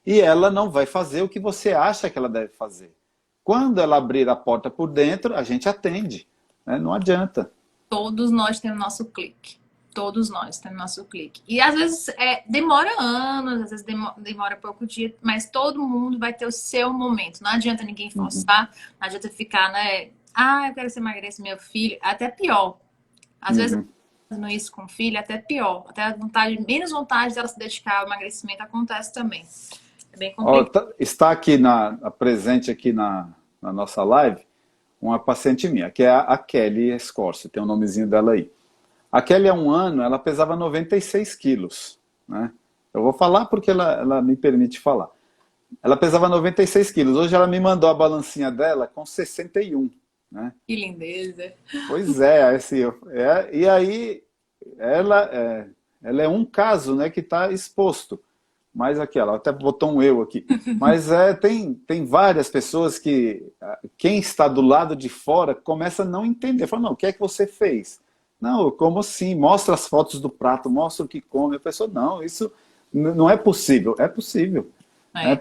e ela não vai fazer o que você acha que ela deve fazer. Quando ela abrir a porta por dentro, a gente atende, né? Não adianta. Todos nós temos nosso clique. Todos nós temos nosso clique. E às vezes demora anos, às vezes demora pouco dia, mas todo mundo vai ter o seu momento. Não adianta ninguém forçar, não adianta ficar, né? Ah, eu quero ser emagrece meu filho. Até pior. Às vezes, fazendo isso com o filho, até pior. Até a vontade, menos vontade dela se dedicar ao emagrecimento acontece também. É bem complicado. Está aqui presente aqui na nossa live uma paciente minha, que é a Kelly Scorse, tem o nomezinho dela aí. A Kelly, há um ano, ela pesava 96 quilos, né? Eu vou falar porque ela me permite falar. Ela pesava 96 quilos. Hoje ela me mandou a balancinha dela com 61, né? Que lindeza. Pois é, assim, e aí ela é um caso, né, que está exposto. Mas aqui, ela até botou um eu aqui. Mas tem várias pessoas que quem está do lado de fora começa a não entender. Fala: não, o que é que você fez? Não, como assim? Mostra as fotos do prato, mostra o que come. A pessoa: não, isso não é possível. É possível.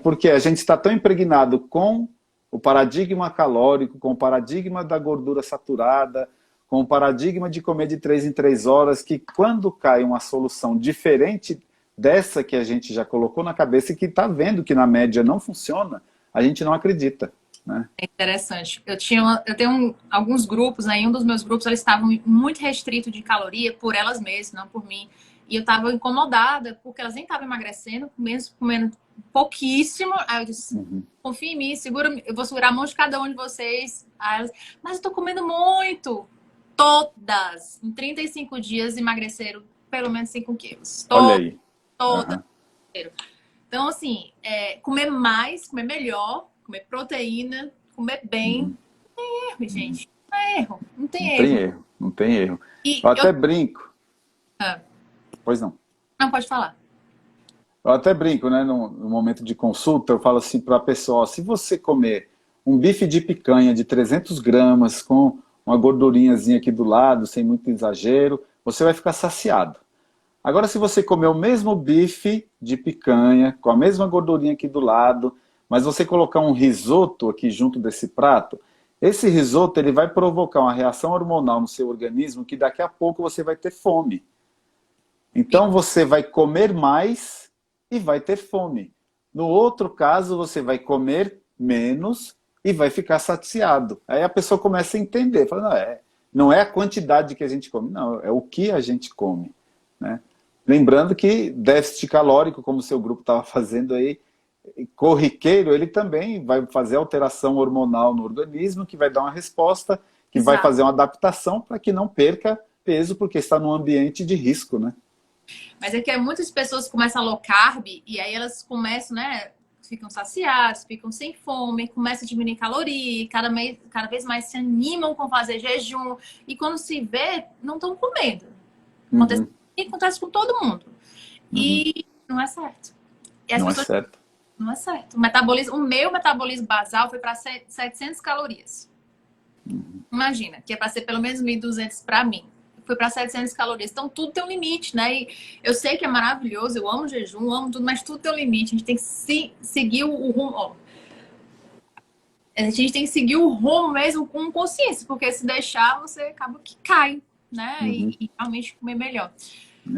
Porque a gente está tão impregnado com o paradigma calórico, com o paradigma da gordura saturada, com o paradigma de comer de 3 em 3 horas, que quando cai uma solução diferente dessa que a gente já colocou na cabeça e que está vendo que na média não funciona, a gente não acredita, né? É interessante. Eu tenho alguns grupos, né? Em um dos meus grupos, eles estavam muito restritos de caloria por elas mesmas, não por mim. E eu estava incomodada, porque elas nem estavam emagrecendo, comendo pouquíssimo. Aí eu disse: confia em mim, eu vou segurar a mão de cada um de vocês. Aí elas: mas eu tô comendo muito. Todas, em 35 dias, emagreceram pelo menos 5 quilos. Olha aí. Todas. Então, assim, comer mais, comer melhor, comer proteína, comer bem. Não tem erro, gente. Não é erro. Não tem erro. Não tem erro, não tem erro. E eu até brinco. Pois não. Não, pode falar. Eu até brinco, né? No momento de consulta, eu falo assim para a pessoa: se você comer um bife de picanha de 300 gramas com uma gordurinhazinha aqui do lado, sem muito exagero, você vai ficar saciado. Agora, se você comer o mesmo bife de picanha, com a mesma gordurinha aqui do lado, mas você colocar um risoto aqui junto desse prato, esse risoto ele vai provocar uma reação hormonal no seu organismo que daqui a pouco você vai ter fome. Então você vai comer mais e vai ter fome. No outro caso, você vai comer menos e vai ficar saciado. Aí a pessoa começa a entender, fala: não é a quantidade que a gente come, não, é o que a gente come, né? Lembrando que déficit calórico, como o seu grupo estava fazendo aí, corriqueiro, ele também vai fazer alteração hormonal no organismo, que vai dar uma resposta, que vai fazer uma adaptação para que não perca peso, porque está num ambiente de risco, né? Mas é que muitas pessoas começam a low carb e aí elas começam, né? Ficam saciadas, ficam sem fome, começam a diminuir caloria, cada vez mais se animam com fazer jejum. E quando se vê, não estão comendo. Acontece com todo mundo. E não é certo. Não é certo. Não é certo. O meu metabolismo basal foi para 700 calorias. Imagina, que é para ser pelo menos 1.200 para mim. Foi para 700 calorias. Então, tudo tem um limite, né? E eu sei que é maravilhoso, eu amo jejum, amo tudo, mas tudo tem um limite. A gente tem que seguir o rumo. Ó. A gente tem que seguir o rumo mesmo com consciência, porque se deixar, você acaba que cai, né? E realmente comer melhor.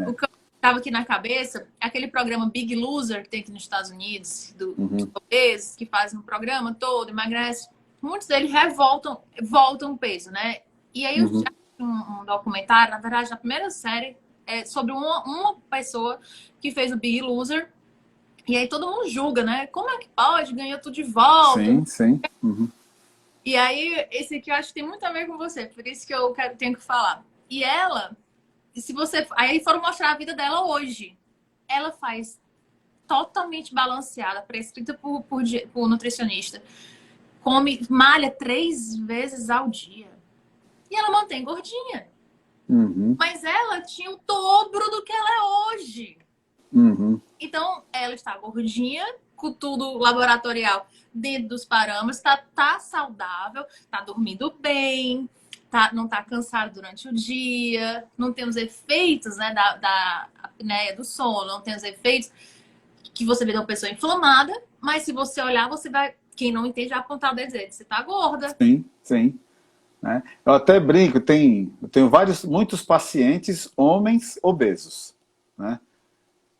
O que eu tava aqui na cabeça é aquele programa Big Loser que tem aqui nos Estados Unidos, dos obesos, que fazem um programa todo, emagrece. Muitos deles voltam o peso, né? E aí eu já um documentário, na verdade, na primeira série, sobre uma pessoa que fez o Big Loser. E aí todo mundo julga, né? Como é que pode? Ganhou tudo de volta. Sim, sim. Uhum. E aí, esse aqui eu acho que tem muito a ver com você, por isso que tenho que falar. E ela, se você. Aí foram mostrar a vida dela hoje. Ela faz totalmente balanceada, prescrita por nutricionista. Come, malha 3 vezes ao dia. E ela mantém gordinha. Uhum. Mas ela tinha o dobro do que ela é hoje. Uhum. Então, ela está gordinha, com tudo laboratorial dentro dos parâmetros, tá saudável, tá dormindo bem, não tá cansado durante o dia, não tem os efeitos, né, da apneia do sono, não tem os efeitos que você vê de uma pessoa inflamada, mas se você olhar, você vai, quem não entende, vai apontar o dedo e dizer, você tá gorda. Sim, sim. Né? Eu até brinco, eu tenho muitos pacientes homens obesos, né?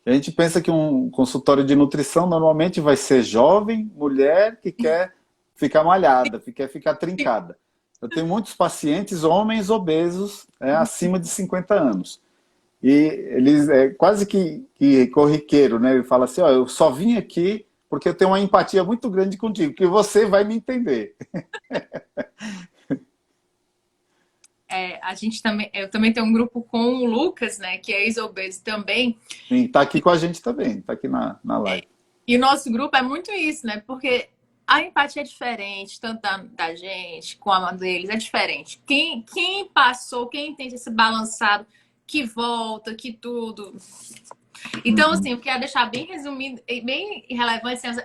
A gente pensa que um consultório de nutrição normalmente vai ser jovem, mulher que quer ficar malhada, que quer ficar trincada. Eu tenho muitos pacientes homens obesos, acima de 50 anos. E eles é quase que corriqueiro, né? Ele fala assim, ó, eu só vim aqui porque eu tenho uma empatia muito grande contigo, que você vai me entender. A gente também, eu também tenho um grupo com o Lucas, né, que é ex-obeso também. Sim, tá aqui com a gente também, tá aqui na live. E o nosso grupo é muito isso, né? Porque a empatia é diferente, tanto da gente como a deles, é diferente. Quem passou, quem tem esse balançado, que volta, que tudo. Então, assim, eu quero deixar bem resumido, bem relevante, assim,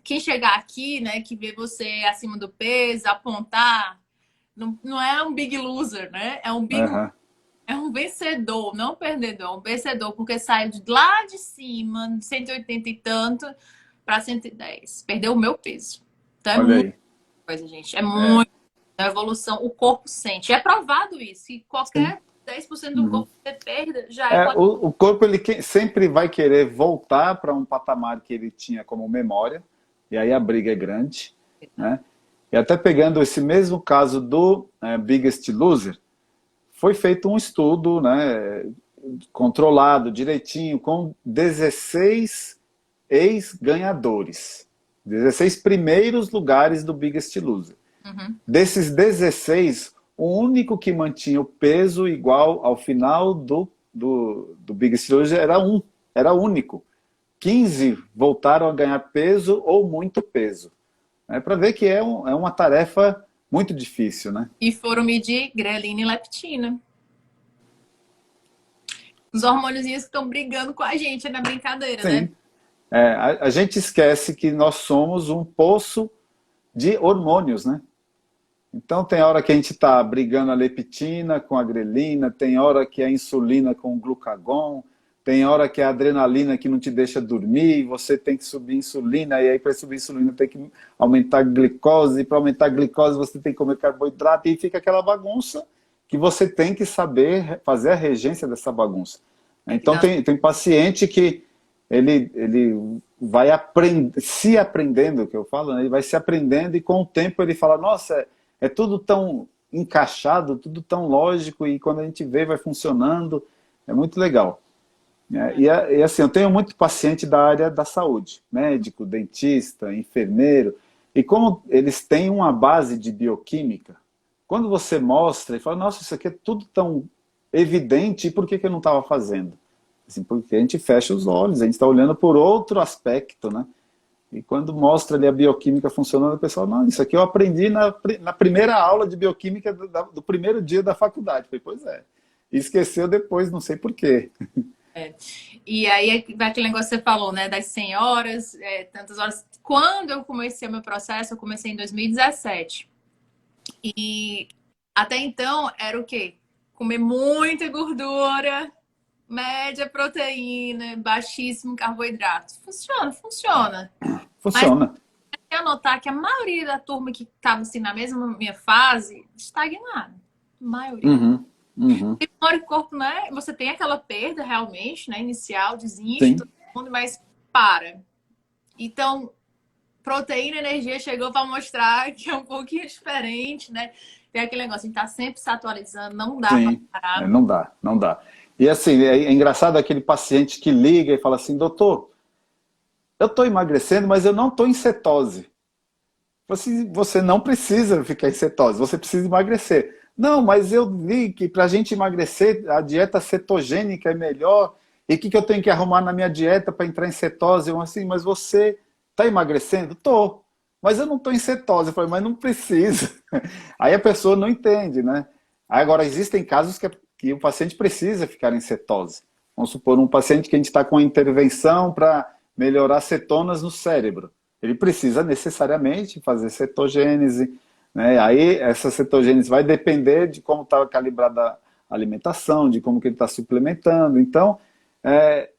quem chegar aqui, né, que vê você acima do peso, apontar, não é um big loser, né? É um big Uhum. É um vencedor, não um perdedor, é um vencedor, porque saiu de lá de cima, de 180 e tanto, para 110. Perdeu o meu peso. Então é Olha muita aí. coisa, gente. É muito evolução. O corpo sente. É provado isso. Se Sim. qualquer 10% do corpo você perda, já é É, quase. o corpo ele sempre vai querer voltar para um patamar que ele tinha como memória, e aí a briga é grande, né? E até pegando esse mesmo caso do Biggest Loser, foi feito um estudo, né, controlado direitinho, com 16 ex-ganhadores. 16 primeiros lugares do Biggest Loser. Uhum. Desses 16, o único que mantinha o peso igual ao final do Biggest Loser era único. 15 voltaram a ganhar peso ou muito peso. É para ver que é uma tarefa muito difícil, né? E foram medir grelina e leptina. Os hormônios que estão brigando com a gente na brincadeira, né? Sim. A gente esquece que nós somos um poço de hormônios, né? Então tem hora que a gente está brigando a leptina com a grelina, tem hora que é a insulina com o glucagon, tem hora que é a adrenalina que não te deixa dormir, e você tem que subir insulina, e aí para subir insulina tem que aumentar a glicose, e para aumentar a glicose você tem que comer carboidrato, e fica aquela bagunça que você tem que saber fazer a regência dessa bagunça. Então tem paciente que ele vai se aprendendo, que eu falo, né? Ele vai se aprendendo e com o tempo ele fala, nossa, é tudo tão encaixado, tudo tão lógico, e quando a gente vê vai funcionando, é muito legal. E assim, eu tenho muito paciente da área da saúde, médico, dentista, enfermeiro, e como eles têm uma base de bioquímica, quando você mostra e fala, nossa, isso aqui é tudo tão evidente, e por que eu não estava fazendo? Assim, porque a gente fecha os olhos, a gente está olhando por outro aspecto, né? E quando mostra ali a bioquímica funcionando, o pessoal, não, isso aqui eu aprendi na primeira aula de bioquímica do primeiro dia da faculdade. Eu falei, pois é. E esqueceu depois, não sei por quê. E aí vai aquele negócio que você falou, né? Das 100 horas, tantas horas. Quando eu comecei o meu processo, eu comecei em 2017. E até então era o quê? Comer muita gordura, média proteína, baixíssimo carboidrato. Funciona, funciona. Funciona. Mas eu notar que a maioria da turma que estava assim na mesma minha fase, estagnada. A maioria. Uhum, uhum. E o corpo, né? Você tem aquela perda realmente, né? Inicial, desincha, Sim. todo mundo, mas para. Então, proteína e energia chegou para mostrar que é um pouquinho diferente, né? Tem aquele negócio, a gente tá sempre se atualizando, não dá para Sim, parar. não dá, não dá. E assim, é engraçado aquele paciente que liga e fala assim, doutor, eu estou emagrecendo, mas eu não estou em cetose. Você não precisa ficar em cetose, você precisa emagrecer. Não, mas eu vi que para a gente emagrecer, a dieta cetogênica é melhor. E o que eu tenho que arrumar na minha dieta para entrar em cetose? Eu assim, mas você está emagrecendo? Tô. Mas eu não estou em cetose. Eu falei, mas não precisa. Aí a pessoa não entende, né? Agora, existem casos que o paciente precisa ficar em cetose. Vamos supor, um paciente que a gente está com uma intervenção para melhorar cetonas no cérebro. Ele precisa necessariamente fazer cetogênese, né? Aí essa cetogênese vai depender de como está calibrada a alimentação, de como que ele está suplementando. Então, é,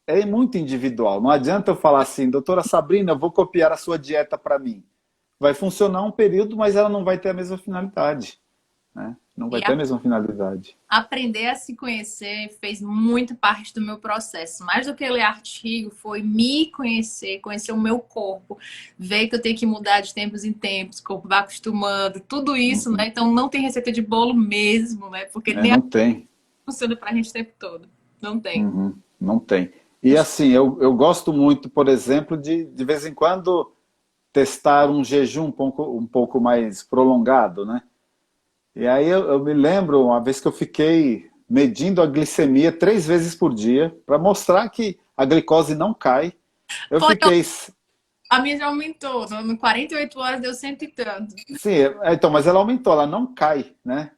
é muito individual. Não adianta eu falar assim, doutora Sabrina, eu vou copiar a sua dieta para mim. Vai funcionar um período, mas ela não vai ter a mesma finalidade, né? Não vai E ter a mesma finalidade. aprender a se conhecer fez muito parte do meu processo. Mais do que ler artigo, foi me conhecer, conhecer o meu corpo, ver que eu tenho que mudar de tempos em tempos, o corpo vai acostumando, tudo isso, né? Então não tem receita de bolo mesmo, né? Porque É, nem a não tem. funciona pra gente o tempo todo. Não tem. Uhum, não tem. E assim, eu gosto muito, por exemplo, de vez em quando testar um jejum um pouco mais prolongado, né? E aí eu me lembro uma vez que eu fiquei medindo a glicemia 3 vezes por dia para mostrar que a glicose não cai. Eu Foi, fiquei, a minha já aumentou. No 48 horas deu cento e tanto. sim, então, mas ela aumentou, ela não cai, né?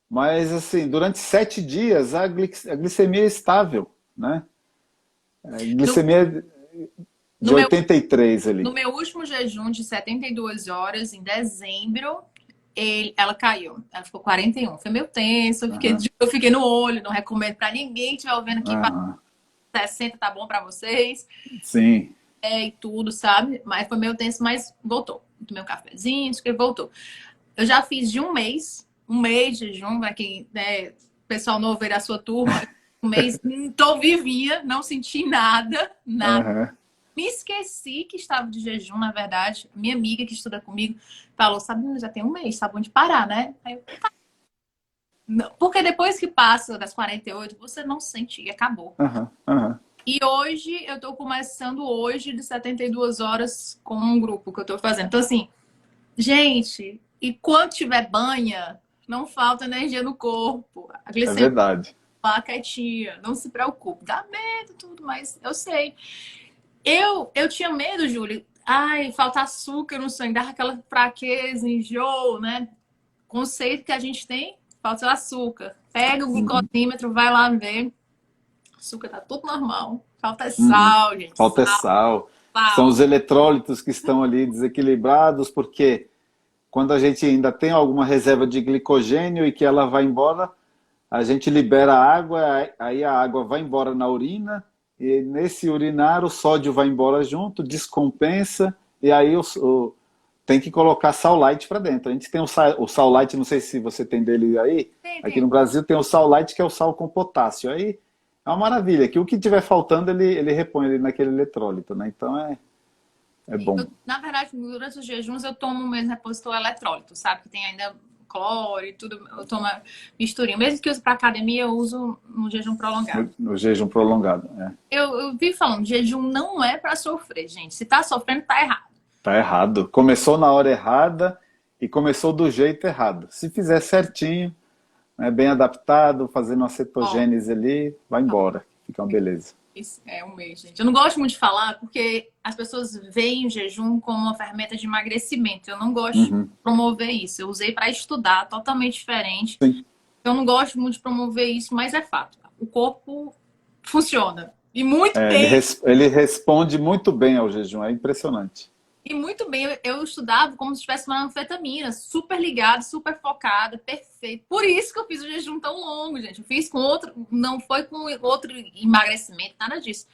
Mas assim, durante 7 dias a glicemia é estável, né? A No, glicemia no de meu 83 No ali. meu último jejum de 72 horas, em dezembro, ela caiu. Ela ficou 41. Foi meio tenso. Aham, Eu fiquei no olho. Não recomendo pra ninguém que estiver vendo aqui. aham. 60 tá bom pra vocês. Sim. E tudo, sabe? Mas foi meio tenso, mas voltou. Tomei um cafezinho, isso que voltou. Eu já fiz de um mês. Um mês de jejum, pra quem, né, pessoal novo aí da sua turma. Um mês, tô vivia, não senti nada, nada. Aham, Me esqueci que estava de jejum, na verdade. Minha amiga que estuda comigo falou, Sabrina, já tem um mês, tá bom de parar, né? Aí eu, não. Porque depois que passa das 48, você não sente e acabou. aham, aham. E hoje, eu tô começando hoje de 72 horas com um grupo que eu tô fazendo. Então, assim, gente, e quando tiver banha, não falta energia no corpo. A É glicemia verdade. tá quietinha, não se preocupe. Dá medo, tudo, mas eu sei. Eu tinha medo, Júlio. Ai, falta açúcar no sangue, dava aquela fraqueza, enjoo, né? Conceito que a gente tem, falta açúcar. Pega o Uhum, glucosímetro, vai lá ver. Açúcar tá tudo normal. Falta uhum. sal, gente. Falta é sal. São Sal. os eletrólitos que estão ali desequilibrados, porque quando a gente ainda tem alguma reserva de glicogênio e que ela vai embora, a gente libera água, aí a água vai embora na urina, e nesse urinar o sódio vai embora junto, descompensa, e aí tem que colocar sal light para dentro. A gente tem o sal light, não sei se você tem dele aí, Tem, aqui tem. no Brasil tem o sal light, que é o sal com potássio. Aí é uma maravilha, que o que tiver faltando ele repõe ali naquele eletrólito, né? Então é bom. Na verdade, durante os jejuns eu tomo mesmo repositor eletrólito, sabe? Que tem ainda cloro e tudo. Eu tomo misturinha. Mesmo que eu use para academia, eu uso no jejum prolongado. No jejum prolongado. É. Eu vi falando, jejum não é para sofrer, gente. Se tá sofrendo, tá errado. Tá errado. Começou na hora errada e começou do jeito errado. Se fizer certinho, né, bem adaptado, fazendo uma Ó, cetogênese ali, vai embora. Fica uma beleza. isso é um mês, gente. Eu não gosto muito de falar porque as pessoas veem o jejum como uma ferramenta de emagrecimento. Eu não gosto de Uhum. promover isso. Eu usei para estudar, totalmente diferente. Sim. Eu não gosto muito de promover isso, mas é fato. O corpo funciona. E muito É, bem. ele responde muito bem ao jejum, é impressionante. E muito bem. Eu estudava como se tivesse uma anfetamina, super ligada, super focada, perfeito. Por isso que eu fiz o jejum tão longo, gente. Eu fiz com outro, não foi com outro emagrecimento, nada disso.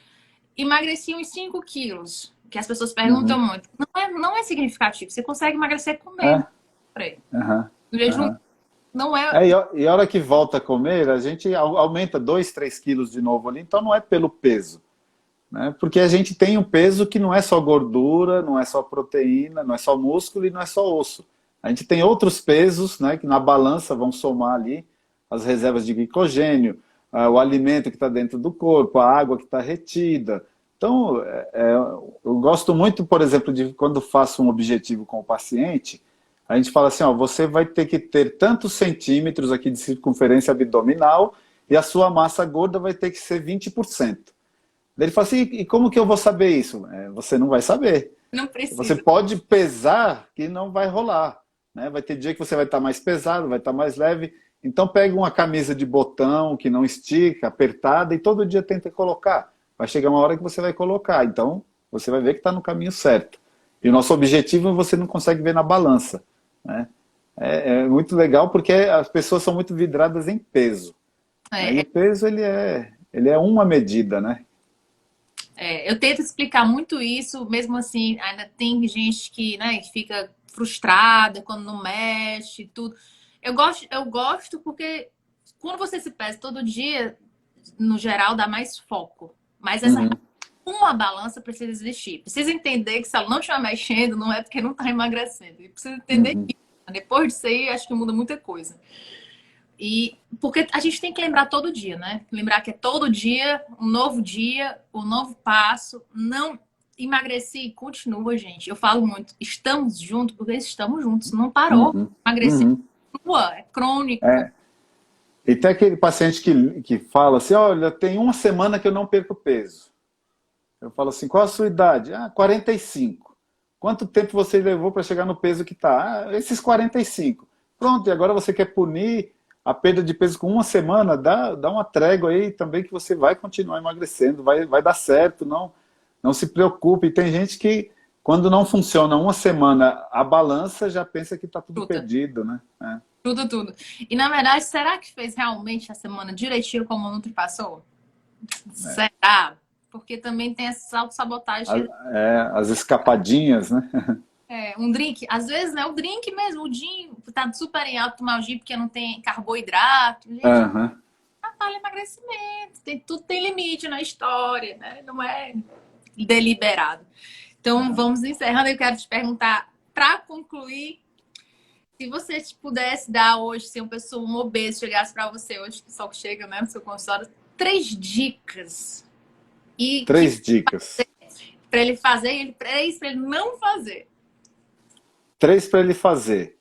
Emagreci uns 5 quilos, que as pessoas perguntam Uhum. muito. Não é significativo. Você consegue emagrecer comendo. É, Peraí. aham, O jejum aham. não é. E a hora que volta a comer, a gente aumenta 2, 3 quilos de novo ali, então não é pelo peso, né? Porque a gente tem um peso que não é só gordura, não é só proteína, não é só músculo e não é só osso. A gente tem outros pesos, né, que na balança vão somar ali as reservas de glicogênio, o alimento que está dentro do corpo, a água que está retida. Então, eu gosto muito, por exemplo, de quando faço um objetivo com o paciente, a gente fala assim, ó, você vai ter que ter tantos centímetros aqui de circunferência abdominal e a sua massa gorda vai ter que ser 20%. Daí ele fala assim, e como que eu vou saber isso? Você não vai saber. Não Você precisa. pode pesar que não vai rolar, né? Vai ter dia que você vai estar mais pesado, vai estar mais leve. Então pega uma camisa de botão que não estica, apertada, e todo dia tenta colocar. Vai chegar uma hora que você vai colocar. Então você vai ver que está no caminho certo. E o nosso objetivo você não consegue ver na balança, né? É muito legal porque as pessoas são muito vidradas em peso, né? E É, o peso ele é uma medida, né? eu tento explicar muito isso, mesmo assim, ainda tem gente que, né, que fica frustrada quando não mexe e tudo. Eu gosto porque quando você se pesa todo dia, no geral, dá mais foco. Mas essa Uhum, uma balança precisa existir. Precisa entender que se ela não estiver mexendo, não é porque não está emagrecendo. E precisa entender uhum, que depois disso aí, acho que muda muita coisa. E porque a gente tem que lembrar todo dia, né? Lembrar que é todo dia, um novo passo. Não emagreci, continua, gente. Eu falo muito, estamos juntos porque estamos juntos, não parou. uhum, Emagrecer uhum. continua, é crônico. É. E tem aquele paciente que fala assim, olha, tem uma semana que eu não perco peso. Eu falo assim, qual a sua idade? 45. Quanto tempo você levou para chegar no peso que está? Esses 45. Pronto, e agora você quer punir a perda de peso com uma semana? Dá uma trégua aí também que você vai continuar emagrecendo, vai dar certo, não se preocupe. E tem gente que, quando não funciona uma semana a balança, já pensa que está tudo Fruta, perdido, né? tudo, tudo. E na verdade, será que fez realmente a semana direitinho como o Nutri passou? Será? Porque também tem essa autossabotagem. As escapadinhas, né? Um drink, às vezes, né? O drink mesmo, o gin, tá super em alto tomar o gin porque não tem carboidrato. Gente, Aham. atrapalha emagrecimento. Tudo tem limite na história, né? Não é deliberado. Então, vamos encerrando. Eu quero te perguntar, para concluir, se você pudesse dar hoje, se uma pessoa, um obeso, chegasse para você hoje, que só chega, né, no seu consultório, 3 dicas. E que 3 dicas. para ele fazer e 3 para ele não fazer. 3 para ele fazer.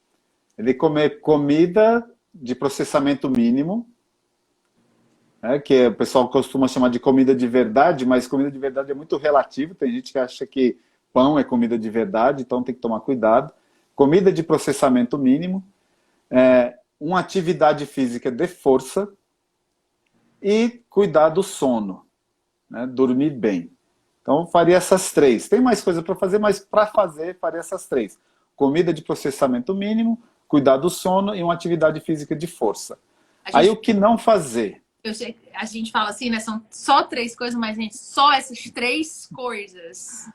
Ele comer comida de processamento mínimo, né, que o pessoal costuma chamar de comida de verdade, mas comida de verdade é muito relativo. Tem gente que acha que pão é comida de verdade, então tem que tomar cuidado. Comida de processamento mínimo, uma atividade física de força e cuidar do sono, né, dormir bem. Então, faria essas 3. Tem mais coisa para fazer, mas para fazer, faria essas 3. Comida de processamento mínimo, cuidar do sono e uma atividade física de força. A Aí, gente o que não fazer? a gente fala assim, né? São só 3 coisas, mas, gente, só essas 3 coisas.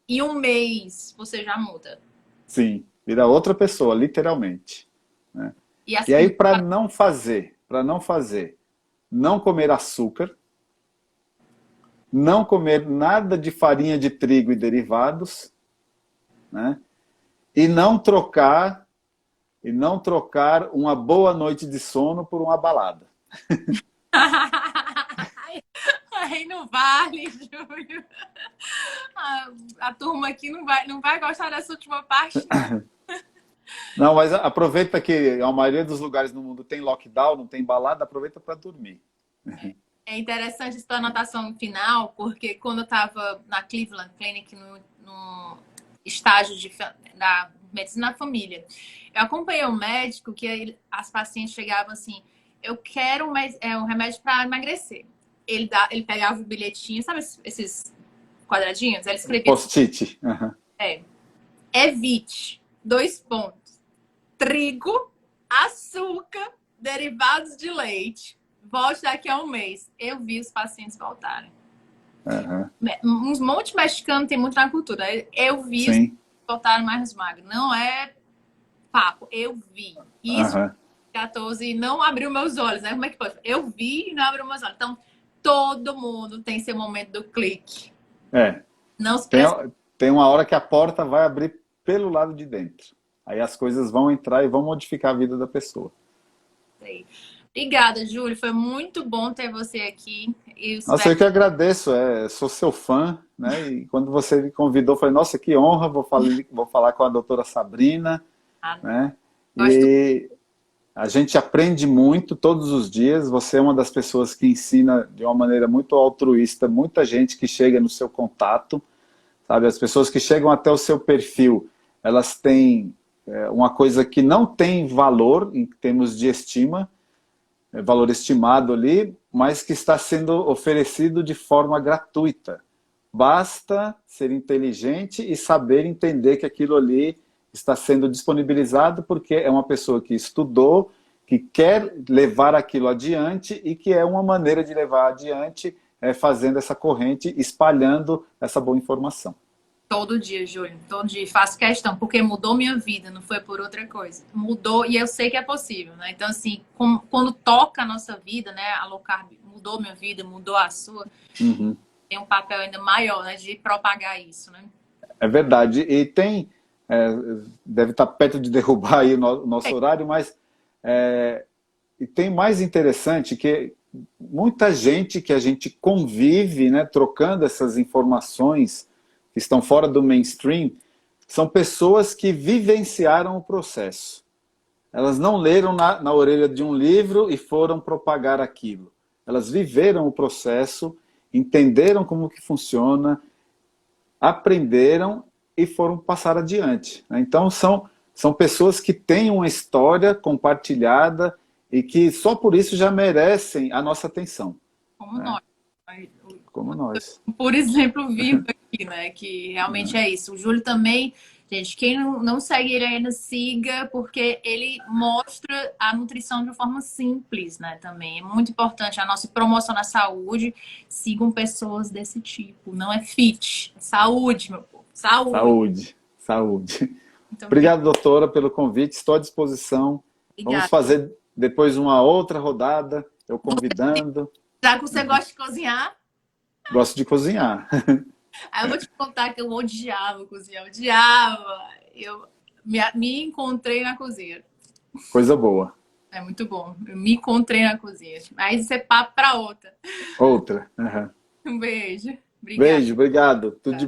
Em um mês você já muda. Sim, vira outra pessoa, literalmente, né? E E assim, aí, para não fazer, não comer açúcar, não comer nada de farinha de trigo e derivados, né? E não trocar uma boa noite de sono por uma balada. aí não vale, Júlio. A turma aqui não vai gostar dessa última parte, não. Não, mas aproveita que a maioria dos lugares no mundo tem lockdown, não tem balada, aproveita para dormir. É interessante essa anotação final, porque quando eu estava na Cleveland Clinic, no estágio da medicina da família, eu acompanhei um médico que as pacientes chegavam assim, eu quero um remédio para emagrecer. Ele pegava o bilhetinho, sabe esses quadradinhos? Ele escrevia assim, Post-it. Uhum. evite, 2 pontos, trigo, açúcar, derivados de leite. Volte daqui a um mês. Eu vi os pacientes voltarem. Uhum. Uns monte mexicano tem muito na cultura. Eu vi os Sim. voltaram mais magros. Não é papo. Eu vi. Isso, Uhum. 14, não abriu meus olhos, né? Como é que pode? Eu vi e não abriu meus olhos. Então, todo mundo tem seu momento do clique. É. Não se Tem, pressa. tem uma hora que a porta vai abrir pelo lado de dentro. Aí as coisas vão entrar e vão modificar a vida da pessoa. Obrigada, Júlio. Foi muito bom ter você aqui. Eu Nossa, espero eu que agradeço, sou seu fã, né? E quando você me convidou, eu falei, nossa, que honra, vou falar com a doutora Sabrina, que né? gosto. E a gente aprende muito todos os dias. Você é uma das pessoas que ensina de uma maneira muito altruísta, muita gente que chega no seu contato, sabe? As pessoas que chegam até o seu perfil, elas têm uma coisa que não tem valor em termos de estima, valor estimado ali, mas que está sendo oferecido de forma gratuita. Basta ser inteligente e saber entender que aquilo ali está sendo disponibilizado porque é uma pessoa que estudou, que quer levar aquilo adiante e que é uma maneira de levar adiante fazendo essa corrente, espalhando essa boa informação. Todo dia, Júlio. Todo dia. Faço questão, porque mudou minha vida, não foi por outra coisa. Mudou e eu sei que é possível, né? Então, assim, quando toca a nossa vida, né? A low carb mudou minha vida, mudou a sua, Uhum. tem um papel ainda maior, né? De propagar isso, né? É verdade. E tem, é, deve estar perto de derrubar aí o nosso horário, mas e tem mais interessante que muita gente que a gente convive, né, trocando essas informações que estão fora do mainstream, são pessoas que vivenciaram o processo. Elas não leram na orelha de um livro e foram propagar aquilo. Elas viveram o processo, entenderam como que funciona, aprenderam e foram passar adiante, né? Então são pessoas que têm uma história compartilhada e que só por isso já merecem a nossa atenção, Como né? nós. Como nós. Por exemplo, vivo aqui, né? Que realmente é isso. O Júlio também, gente, quem não segue ele ainda, siga, porque ele mostra a nutrição de uma forma simples, né? Também é muito importante a nossa promoção na saúde. Sigam pessoas desse tipo. Não é fit, é saúde, meu povo. Saúde. Saúde, saúde. Então, Obrigado, doutora, pelo convite. Estou à disposição. Vamos obrigada. fazer depois uma outra rodada, eu convidando. Já que você gosta de cozinhar, Gosto de cozinhar. aí eu vou te contar que eu odiava cozinhar, odiava. Eu me encontrei na cozinha. Coisa boa. É muito bom. Eu me encontrei na cozinha. Mas isso é papo pra outra. Outra. Uhum. Um beijo. Obrigada. Beijo, obrigado. Tudo de